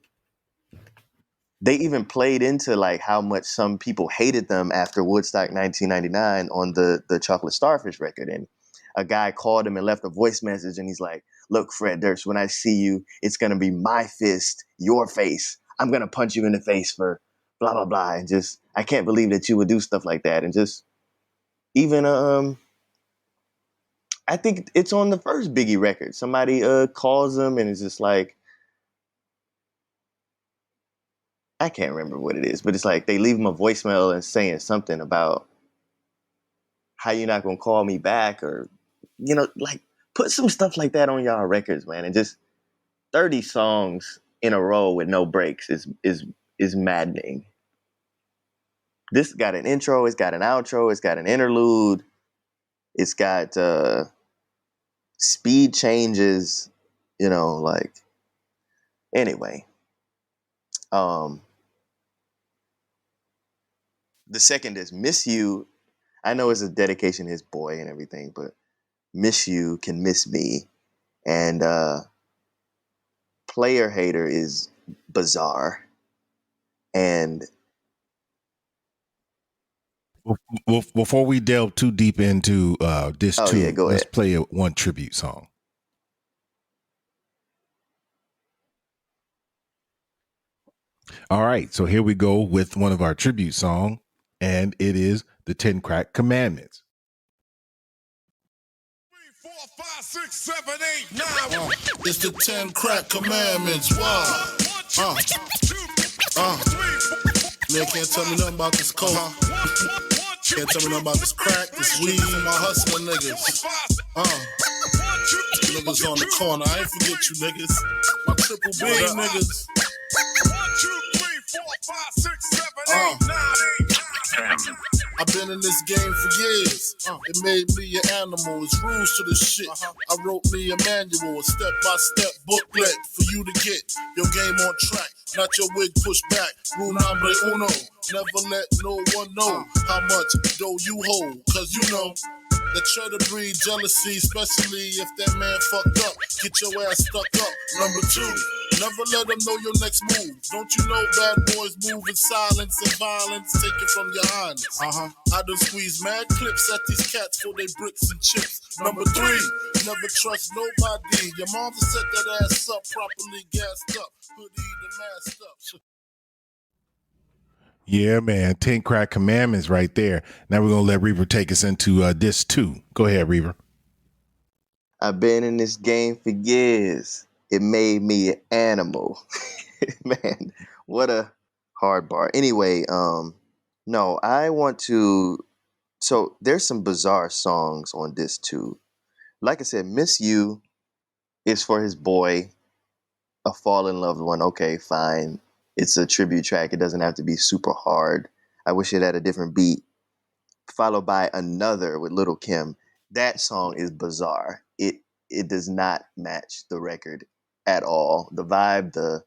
they even played into like how much some people hated them after Woodstock 1999 on the Chocolate Starfish record. And a guy called him and left a voice message, and he's like, "Look, Fred Durst, when I see you, it's going to be my fist, your face. I'm going to punch you in the face for blah, blah, blah." And just, I can't believe that you would do stuff like that. And just even, I think it's on the first Biggie record. Somebody calls him and is just like, I can't remember what it is, but it's like they leave him a voicemail and saying something about how you're not going to call me back, or, like, put some stuff like that on y'all records, man. And just 30 songs in a row with no breaks is maddening. This got an intro, it's got an outro, it's got an interlude, it's got speed changes, like, anyway. The second is Miss You. I know it's a dedication to his boy and everything, but Miss You Can Miss Me. And Player Hater is bizarre. And Before we delve too deep into this Oh, too, yeah, go let's ahead. play one tribute song. All right, so here we go with one of our tribute song, and it is the 10 Crack Commandments. 3, 4, 5, 6, 7, 8, 9. It's the 10 Crack Commandments. Wow. Man can't tell me nothing about this coke. Can't tell me nothing about this crack, this weed, and my hustling niggas. Niggas on the corner, I ain't forget you niggas. My triple B niggas. 1, 2, 3, 4, 5, 6, 7, 8, 9. I've been in this game for years. It made me an animal. It's rules to this shit. I wrote me a manual, a step-by-step booklet for you to get your game on track. Not your wig pushed back. Rule number uno. Never let no one know how much dough you hold. Cause you know that try to breed jealousy, especially if that man fucked up. Get your ass stuck up. Number 2, never let them know your next move. Don't you know bad boys move in silence and violence? Take it from your highness. I done squeeze mad clips at these cats for they bricks and chips. Number 3, never trust nobody. Your mom set that ass up properly gassed up. Hoodie the masked up. Yeah, man, 10 Crack Commandments right there. Now we're going to let Reaver take us into this too. Go ahead, Reaver. I've been in this game for years. It made me an animal. Man, what a hard bar. Anyway, no, I want to. So there's some bizarre songs on this too. Like I said, Miss You is for his boy, a fallen loved one. Okay, fine. It's a tribute track. It doesn't have to be super hard. I wish it had a different beat. followed by Another with Little Kim. That song is bizarre. It does not match the record at all. The vibe,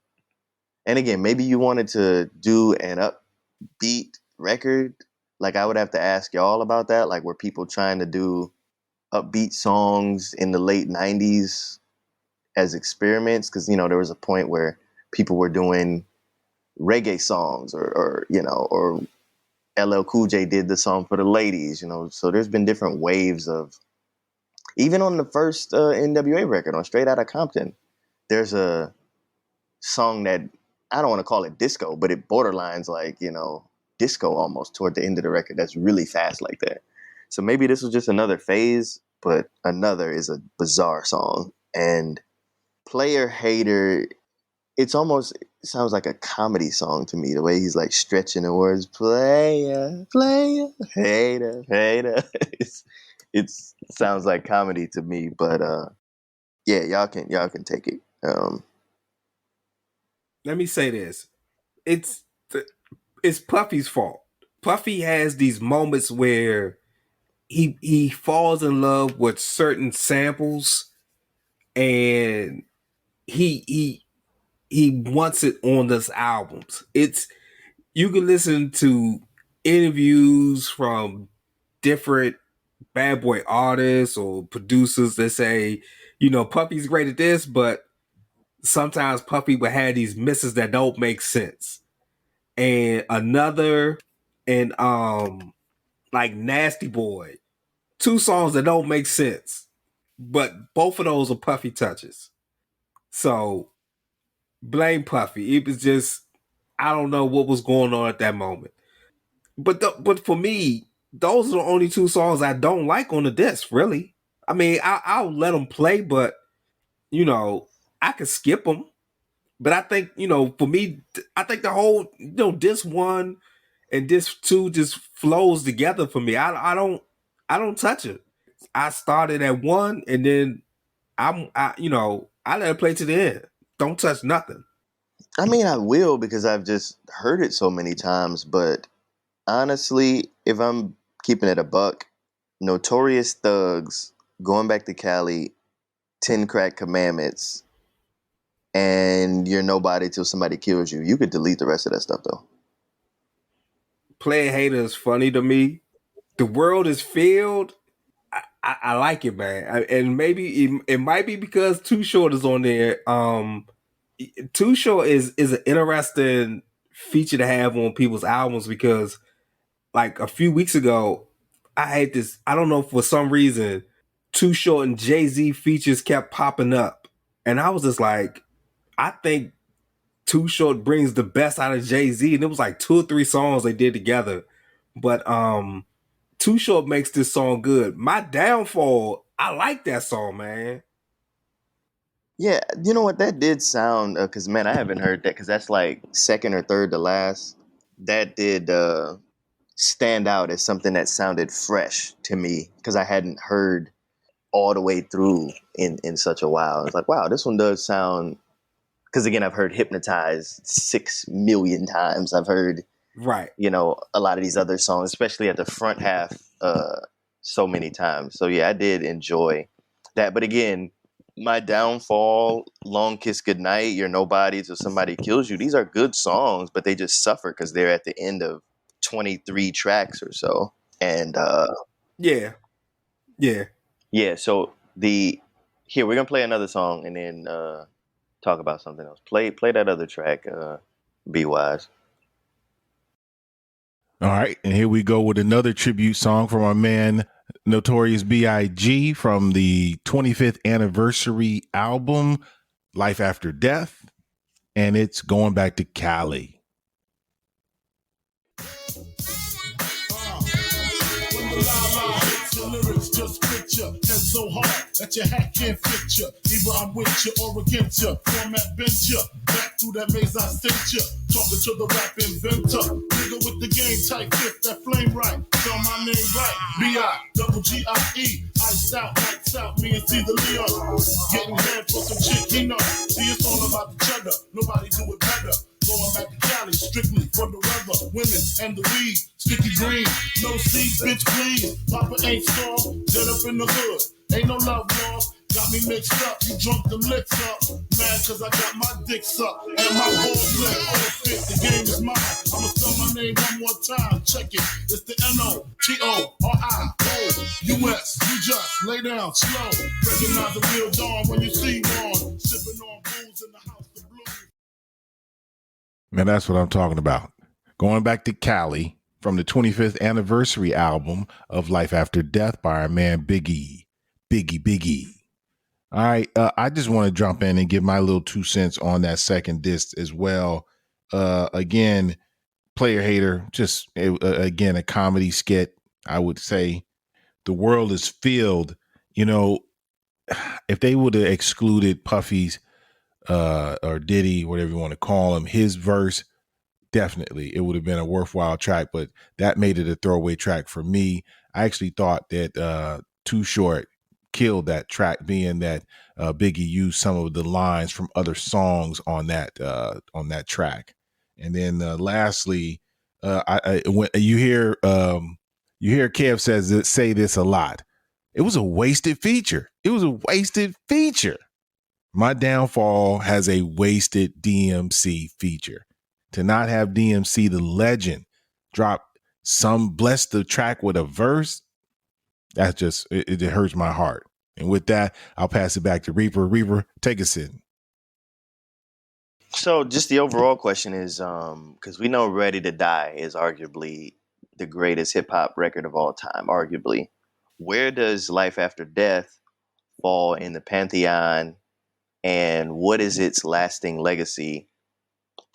and again, maybe you wanted to do an upbeat record. Like, I would have to ask y'all about that. Like, were people trying to do upbeat songs in the late 90s as experiments? Because, there was a point where people were doing reggae songs or LL Cool J did the song for the ladies, So there's been different waves of, even on the first NWA record, on Straight Outta Compton, there's a song that, I don't want to call it disco, but it borderlines like, disco almost toward the end of the record. That's really fast like that. So maybe this was just another phase, but Another is a bizarre song. And Player Hater, it sounds like a comedy song to me, the way he's like stretching the words. Player, hater, hater. It sounds like comedy to me, but yeah, y'all can take it. Let me say this. It's Puffy's fault. Puffy has these moments where he falls in love with certain samples and he wants it on those albums. You can listen to interviews from different bad boy artists or producers that say, Puffy's great at this, but sometimes Puffy would have these misses that don't make sense. And Another and like Nasty Boy, 2 songs that don't make sense, but both of those are Puffy touches. So blame Puffy. It was just, I don't know what was going on at that moment. But for me, those are the only 2 songs I don't like on the disc, really. I mean, I'll let them play, but I could skip them. But I think, for me, I think the whole, disc 1 and disc 2 just flows together for me. I don't touch it. I started at 1 and then I let it play to the end. Don't touch nothing. I mean, I will, because I've just heard it so many times, but honestly, if I'm keeping it a buck, Notorious Thugs, Going Back to Cali, 10 Crack Commandments, and You're Nobody Till Somebody Kills You. You could delete the rest of that stuff, though. Player Hater is funny to me. The World Is Filled. I like it, man. And maybe it might be because Too Short is on there. Too Short is an interesting feature to have on people's albums, because like a few weeks ago, I had this, I don't know, for some reason, Too Short and Jay-Z features kept popping up. And I was just like, I think Too Short brings the best out of Jay-Z. And it was like 2 or 3 songs they did together. But Too Short makes this song good. My Downfall, I like that song, man. Yeah, you know what? That did sound, because, man, I haven't heard that, because that's like second or third to last. That did stand out as something that sounded fresh to me, because I hadn't heard all the way through in such a while. It's like, wow, this one does sound, because again, I've heard Hypnotized 6 million times. I've heard, right, a lot of these other songs, especially at the front half, so many times. So yeah, I did enjoy that. But again, My Downfall, Long Kiss Goodnight, You're Nobody Till Somebody Kills You, these are good songs, but they just suffer because they're at the end of 23 tracks or so. And yeah. So here, we're gonna play another song and then talk about something else. Play that other track, Be Wise. All right, and here we go with another tribute song from our man Notorious B.I.G. from the 25th anniversary album Life After Death, and it's Going Back to Cali. Lyrics just picture and so hard that your hat can't fit you. Either I'm with you or against you. Format bent you. Back through that maze I sent you. Talking to the rap inventor. Nigga with the game type fit that flame right. Spell my name right. B-I-double-G-I-E. Iced out, lights out. Me and Caesar Leon. Getting head for some chick he know. See, it's all about the cheddar. Nobody do it better. Going back to Cali, strictly for the weather, women, and the weed. Sticky green, no seeds, bitch, please. Papa ain't sore, dead up in the hood. Ain't no love lost. Got me mixed up, you drunk them licks up. Mad cause I got my dick sucked. And my balls lit, all fit, the game is mine. I'ma spell my name one more time, check it. It's the N-O-T-O-R-I-O-U-S. You just lay down slow. Recognize the real dawn when you see one. Sipping on booze in the house of blues. Man, that's what I'm talking about. Going back to Cali from the 25th anniversary album of Life After Death by our man Biggie. Biggie. All right. I just want to jump in and give my little 2 cents on that second disc as well. Again, Player Hater, just again, a comedy skit. I would say the world is filled, if they would have excluded Puffy's or Diddy, whatever you want to call him, his verse, definitely it would have been a worthwhile track, but that made it a throwaway track for me. I actually thought that Too Short killed that track, being that Biggie used some of the lines from other songs on that track. And then lastly, when you hear Kev say this a lot. It was a wasted feature. My Downfall has a wasted DMC feature. To not have DMC, the legend, drop bless the track with a verse, that's just, it hurts my heart. And with that, I'll pass it back to Reaper. Reaper, take us in. So just the overall question is, because we know Ready to Die is arguably the greatest hip hop record of all time, arguably. Where does Life After Death fall in the pantheon, and what is its lasting legacy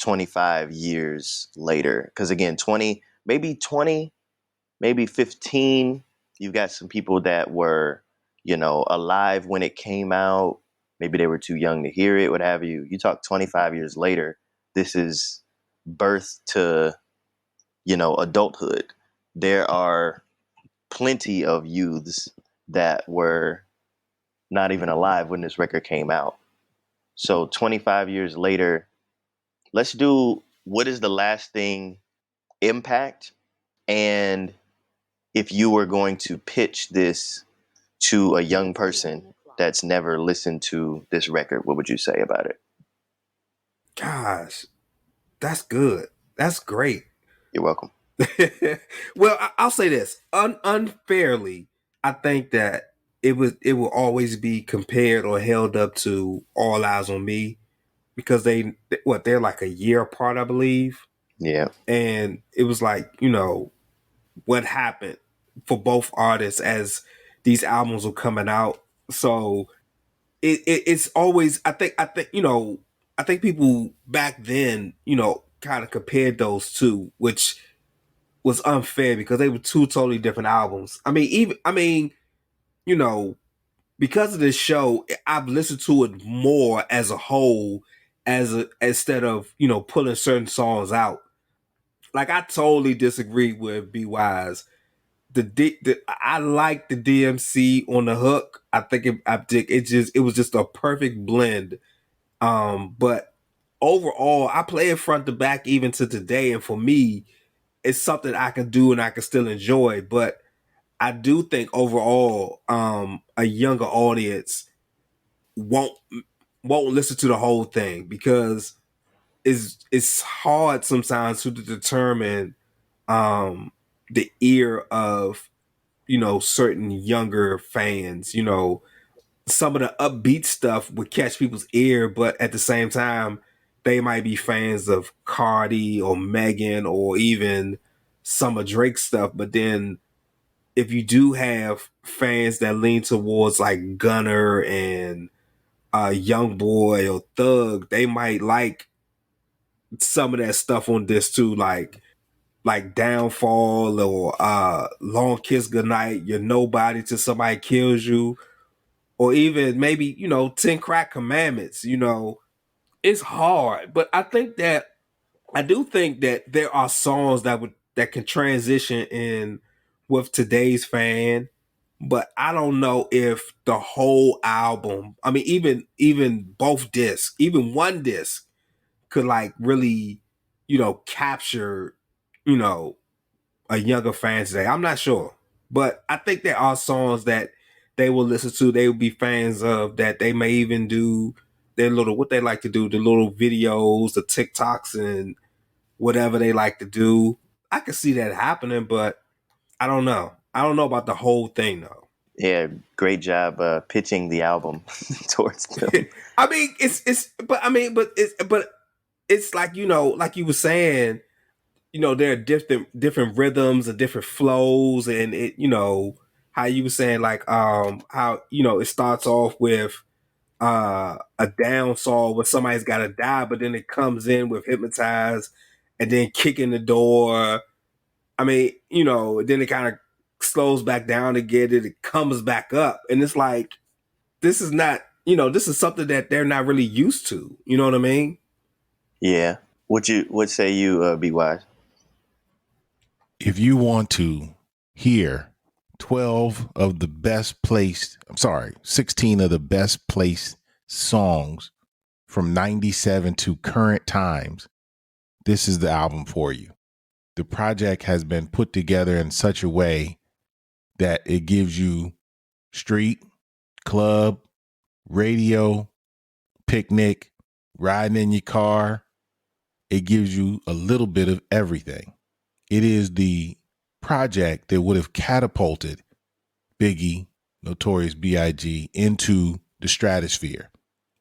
25 years later? Because again, 20, maybe 15, you've got some people that were, alive when it came out. Maybe they were too young to hear it, what have you. You talk 25 years later, this is birth to, adulthood. There are plenty of youths that were not even alive when this record came out. So 25 years later, let's do what is the lasting impact, and if you were going to pitch this to a young person that's never listened to this record, what would you say about it? Gosh, that's good. That's great. You're welcome. Well, I'll say this unfairly. I think that it will always be compared or held up to All Eyes on Me, because they're like a year apart, I believe. Yeah. And it was like, what happened for both artists as these albums were coming out. So it's always, I think I think people back then, kind of compared those two, which was unfair because they were two totally different albums. Because of this show, I've listened to it more as a whole, instead of pulling certain songs out. Like, I totally disagree with Be Wise. I like the DMC on the hook. I think it was just a perfect blend. But overall, I play it front to back even to today, and for me, it's something I can do and I can still enjoy. But I do think overall, a younger audience won't listen to the whole thing, because it's hard sometimes to determine the ear of certain younger fans. Some of the upbeat stuff would catch people's ear, but at the same time, they might be fans of Cardi or Megan or even some of Drake's stuff. But then if you do have fans that lean towards like Gunner and Young Boy or Thug, they might like some of that stuff on this too, like Downfall or Long Kiss Goodnight, You're Nobody Till Somebody Kills You, or even maybe 10 Crack Commandments. It's hard, but I do think that there are songs that can transition in with today's fan. But I don't know if the whole album, I mean, even both discs, even one disc could like really, capture, a younger fan today. I'm not sure, but I think there are songs that they will listen to, they will be fans of, that they may even do their little, what they like to do, the little videos, the TikToks, and whatever they like to do. I could see that happening, but I don't know. I don't know about the whole thing though. Yeah, great job pitching the album towards them. I mean, but it's like, like you were saying, there are different rhythms and different flows, and how you were saying, like, how, it starts off with a down song where somebody's got to die, but then it comes in with Hypnotize and then Kicking the Door. I mean, then it kind of slows back down again, and it comes back up, and it's like, this is not, this is something that they're not really used to. You know what I mean? Yeah. What say you, Be Wise? If you want to hear 12 of the best placed, 16 of the best placed songs from 97 to current times, this is the album for you. The project has been put together in such a way that it gives you street, club, radio, picnic, riding in your car. It gives you a little bit of everything. It is the project that would have catapulted Biggie, Notorious B.I.G., into the stratosphere,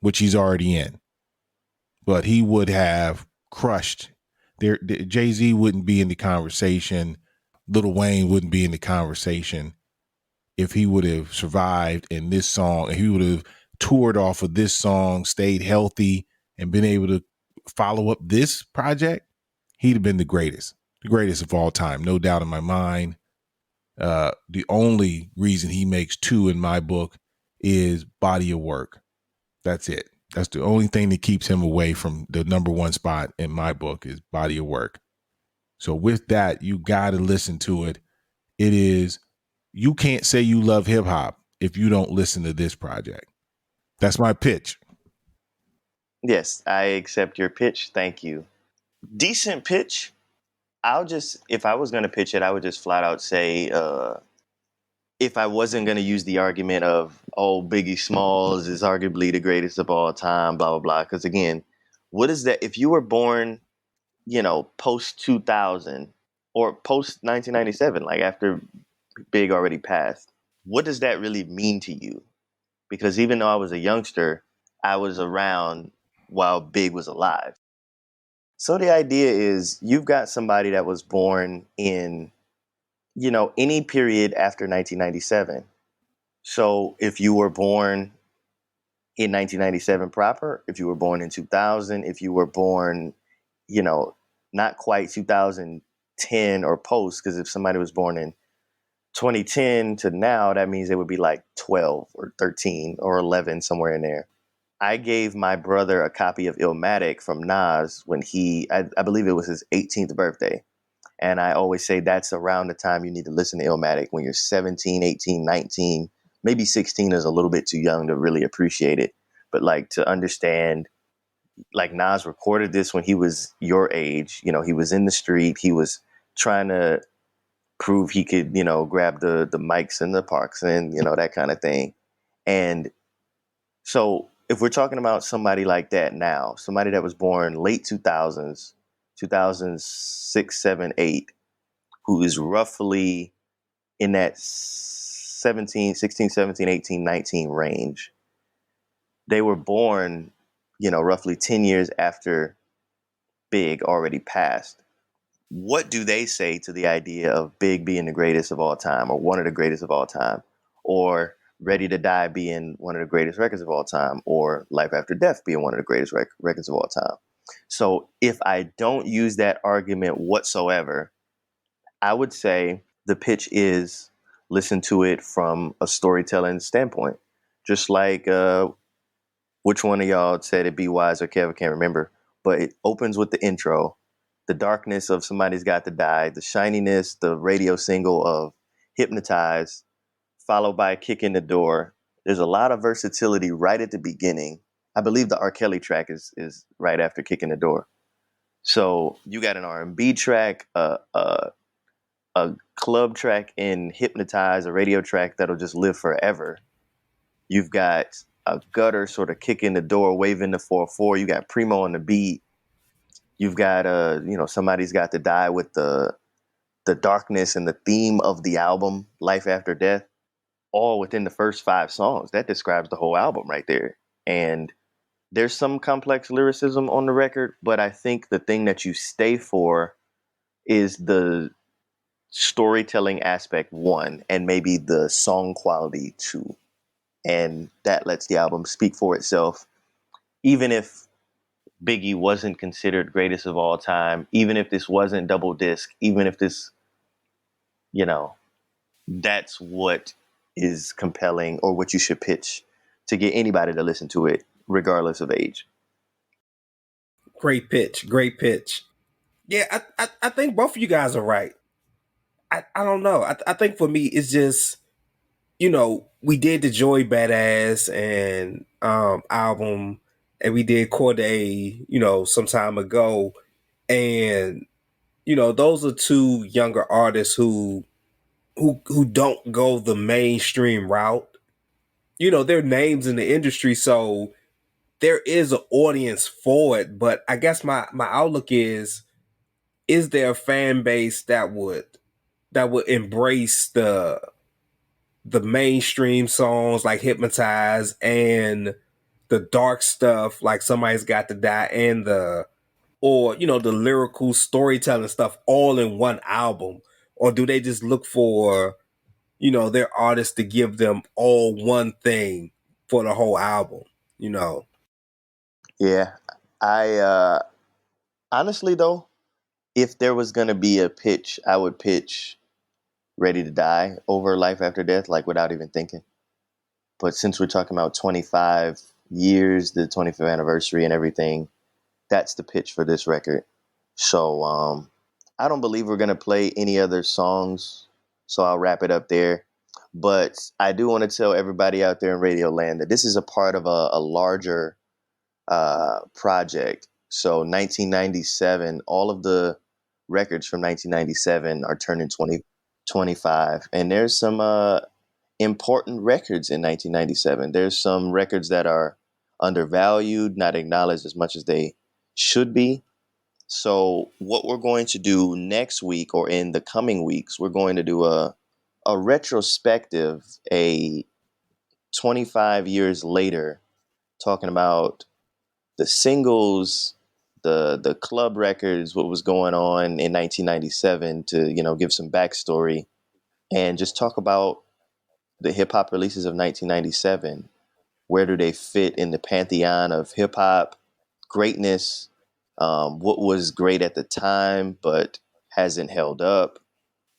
which he's already in. But he would have crushed. Jay-Z wouldn't be in the conversation. Lil Wayne wouldn't be in the conversation if he would have survived in this song, and he would have toured off of this song, stayed healthy, and been able to follow up this project. He'd have been the greatest of all time, no doubt in my mind. The only reason he makes 2 in my book is body of work. That's it. That's the only thing that keeps him away from the number 1 spot in my book, is body of work. So with that, you got to listen to it. It is, you can't say you love hip hop if you don't listen to this project. That's my pitch. Yes, I accept your pitch. Thank you. Decent pitch. If I was going to pitch it, I would just flat out say, if I wasn't going to use the argument of, oh, Biggie Smalls is arguably the greatest of all time, blah, blah, blah. Because again, what is that? If you were born, post 2000 or post 1997, like after Big already passed, what does that really mean to you? Because even though I was a youngster, I was around while Big was alive. So the idea is, you've got somebody that was born in, any period after 1997. So if you were born in 1997 proper, if you were born in 2000, if you were born, not quite 2010 or post, because if somebody was born in 2010 to now, that means they would be like 12 or 13 or 11, somewhere in there. I gave my brother a copy of Illmatic from Nas when I believe it was his 18th birthday. And I always say that's around the time you need to listen to Illmatic, when you're 17, 18, 19, maybe 16 is a little bit too young to really appreciate it. But like, to understand, like, Nas recorded this when he was your age. He was in the street. He was trying to prove he could, grab the mics in the parks and, that kind of thing. And so if we're talking about somebody like that now, somebody that was born late 2000s, 2006, 7, 8, who is roughly in that 16, 17, 18, 19 range, they were born, roughly 10 years after Big already passed. What do they say to the idea of Big being the greatest of all time, or one of the greatest of all time, or Ready to Die being one of the greatest records of all time, or Life After Death being one of the greatest records of all time? So if I don't use that argument whatsoever, I would say the pitch is, listen to it from a storytelling standpoint. Just like, which one of y'all said it, Be Wise or Kev, I can't remember, but it opens with the intro, the darkness of Somebody's Got to Die, the shininess, the radio single of Hypnotize, followed by Kick in the Door. There's a lot of versatility right at the beginning. I believe the R. Kelly track is right after Kicking the Door. So you got an R&B track, a club track in Hypnotize, a radio track that'll just live forever. You've got a gutter sort of kicking the door, waving the 4-4. You got Primo on the beat. You've got somebody's got to die with the darkness and the theme of the album, Life After Death, all within the first 5 songs. That describes the whole album right there. And there's some complex lyricism on the record, but I think the thing that you stay for is the storytelling aspect, 1, and maybe the song quality, 2. And that lets the album speak for itself. Even if Biggie wasn't considered greatest of all time, even if this wasn't double disc, even if this, that's what is compelling or what you should pitch to get anybody to listen to it, regardless of age. Great pitch. Great pitch. Yeah, I think both of you guys are right. I don't know. I think for me, it's just, we did the Joy Badass and album, and we did Corday, some time ago. And, those are 2 younger artists who don't go the mainstream route. They're names in the industry, so there is an audience for it. But I guess my outlook is there a fan base that would embrace the mainstream songs like Hypnotize and the dark stuff like Somebody's Got to Die and the lyrical storytelling stuff all in one album? Or do they just look for, their artists to give them all one thing for the whole album, Yeah. I honestly though, if there was gonna be a pitch, I would pitch Ready to Die over Life After Death, like without even thinking. But since we're talking about 25 years, the 25th anniversary and everything, that's the pitch for this record. So I don't believe we're gonna play any other songs, so I'll wrap it up there. But I do want to tell everybody out there in Radio Land that this is a part of a larger project. So 1997, all of the records from 1997 are turning 2025, and there's some important records in 1997. There's some records that are undervalued, not acknowledged as much as they should be. So what we're going to do next week or in the coming weeks, we're going to do a retrospective, a 25 years later, talking about the singles, the club records, what was going on in 1997 to, give some backstory and just talk about the hip hop releases of 1997. Where do they fit in the pantheon of hip hop greatness? What was great at the time but hasn't held up?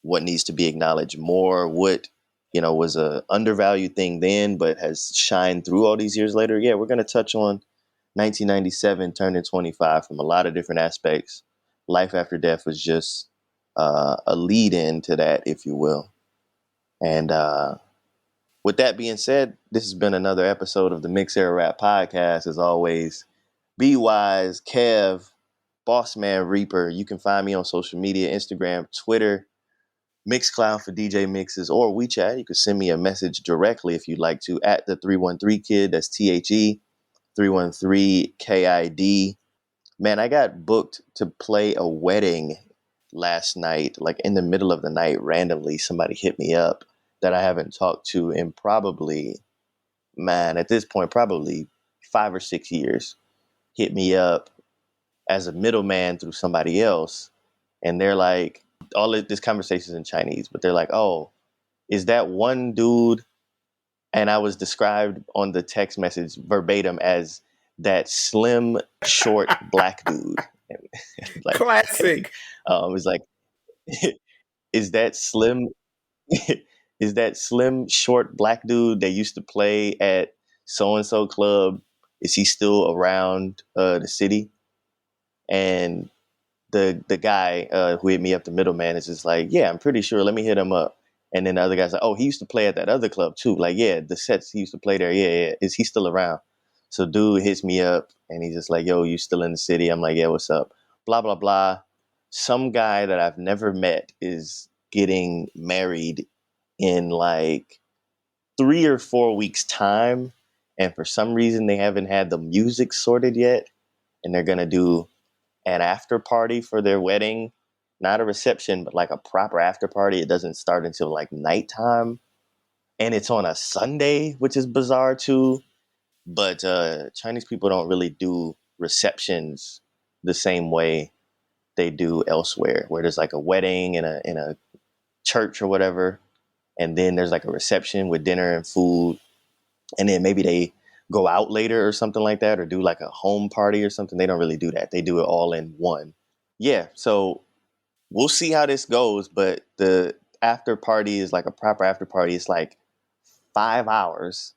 What needs to be acknowledged more? What was a undervalued thing then but has shined through all these years later? Yeah, we're going to touch on 1997 turning 25 from a lot of different aspects. Life After Death was just a lead in to that, if you will. And with that being said, this has been another episode of the Mix Era Rap Podcast. As always, be wise, Kev, Bossman Reaper. You can find me on social media, Instagram, Twitter, Mixcloud for DJ mixes, or WeChat. You can send me a message directly if you'd like to at the 313 Kid. That's THE 313 KID. Man, I got booked to play a wedding last night, like in the middle of the night, randomly. Somebody hit me up that I haven't talked to in probably, at this point, probably 5 or 6 years. Hit me up as a middleman through somebody else. And they're like, all of this conversation is in Chinese, but they're like, oh, is that one dude? And I was described on the text message verbatim as that slim, short, black dude. Like, classic. It was like, is that slim? Is that slim, short, black dude that used to play at so and so club? Is he still around the city? And the guy who hit me up, the middleman, is just like, yeah, I'm pretty sure. Let me hit him up. And then the other guy's like, oh, he used to play at that other club too. Like, yeah, the sets he used to play there. Yeah. Is he still around? So dude hits me up and he's just like, yo, you still in the city? I'm like, yeah, what's up? Blah, blah, blah. Some guy that I've never met is getting married in like 3 or 4 weeks time. And for some reason, they haven't had the music sorted yet. And they're going to do an after party for their wedding. Not a reception, but like a proper after party. It doesn't start until like nighttime. And it's on a Sunday, which is bizarre too. But Chinese people don't really do receptions the same way they do elsewhere, where there's like a wedding in a church or whatever, and then there's like a reception with dinner and food, and then maybe they go out later or something like that, or do like a home party or something. They don't really do that. They do it all in one. Yeah, so we'll see how this goes, but the after party is like a proper after party. It's like 5 hours.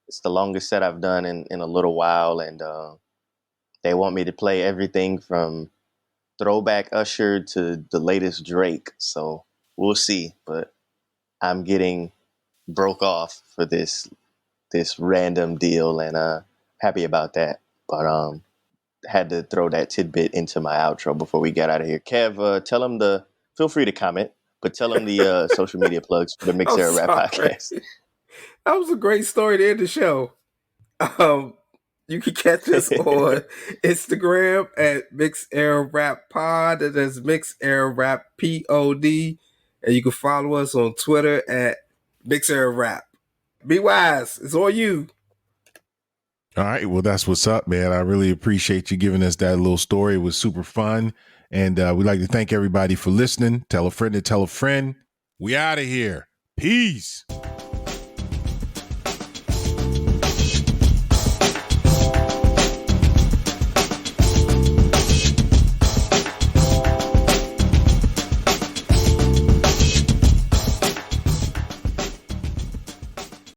It's the longest set I've done in a little while, and they want me to play everything from throwback Usher to the latest Drake. So we'll see, but I'm getting broke off for this random deal, and happy about that. But had to throw that tidbit into my outro before we get out of here. Kev, tell them feel free to comment, but tell them the social media plugs for the Mix Era Rap Podcast. That was a great story to end the show. You can catch us on Instagram at Mix Era Rap Pod. That is Mix Era Rap POD. And you can follow us on Twitter at Mix Era Rap. Be wise. It's on you. All right. Well, that's what's up, man. I really appreciate you giving us that little story. It was super fun. And we'd like to thank everybody for listening. Tell a friend to tell a friend. We out of here. Peace.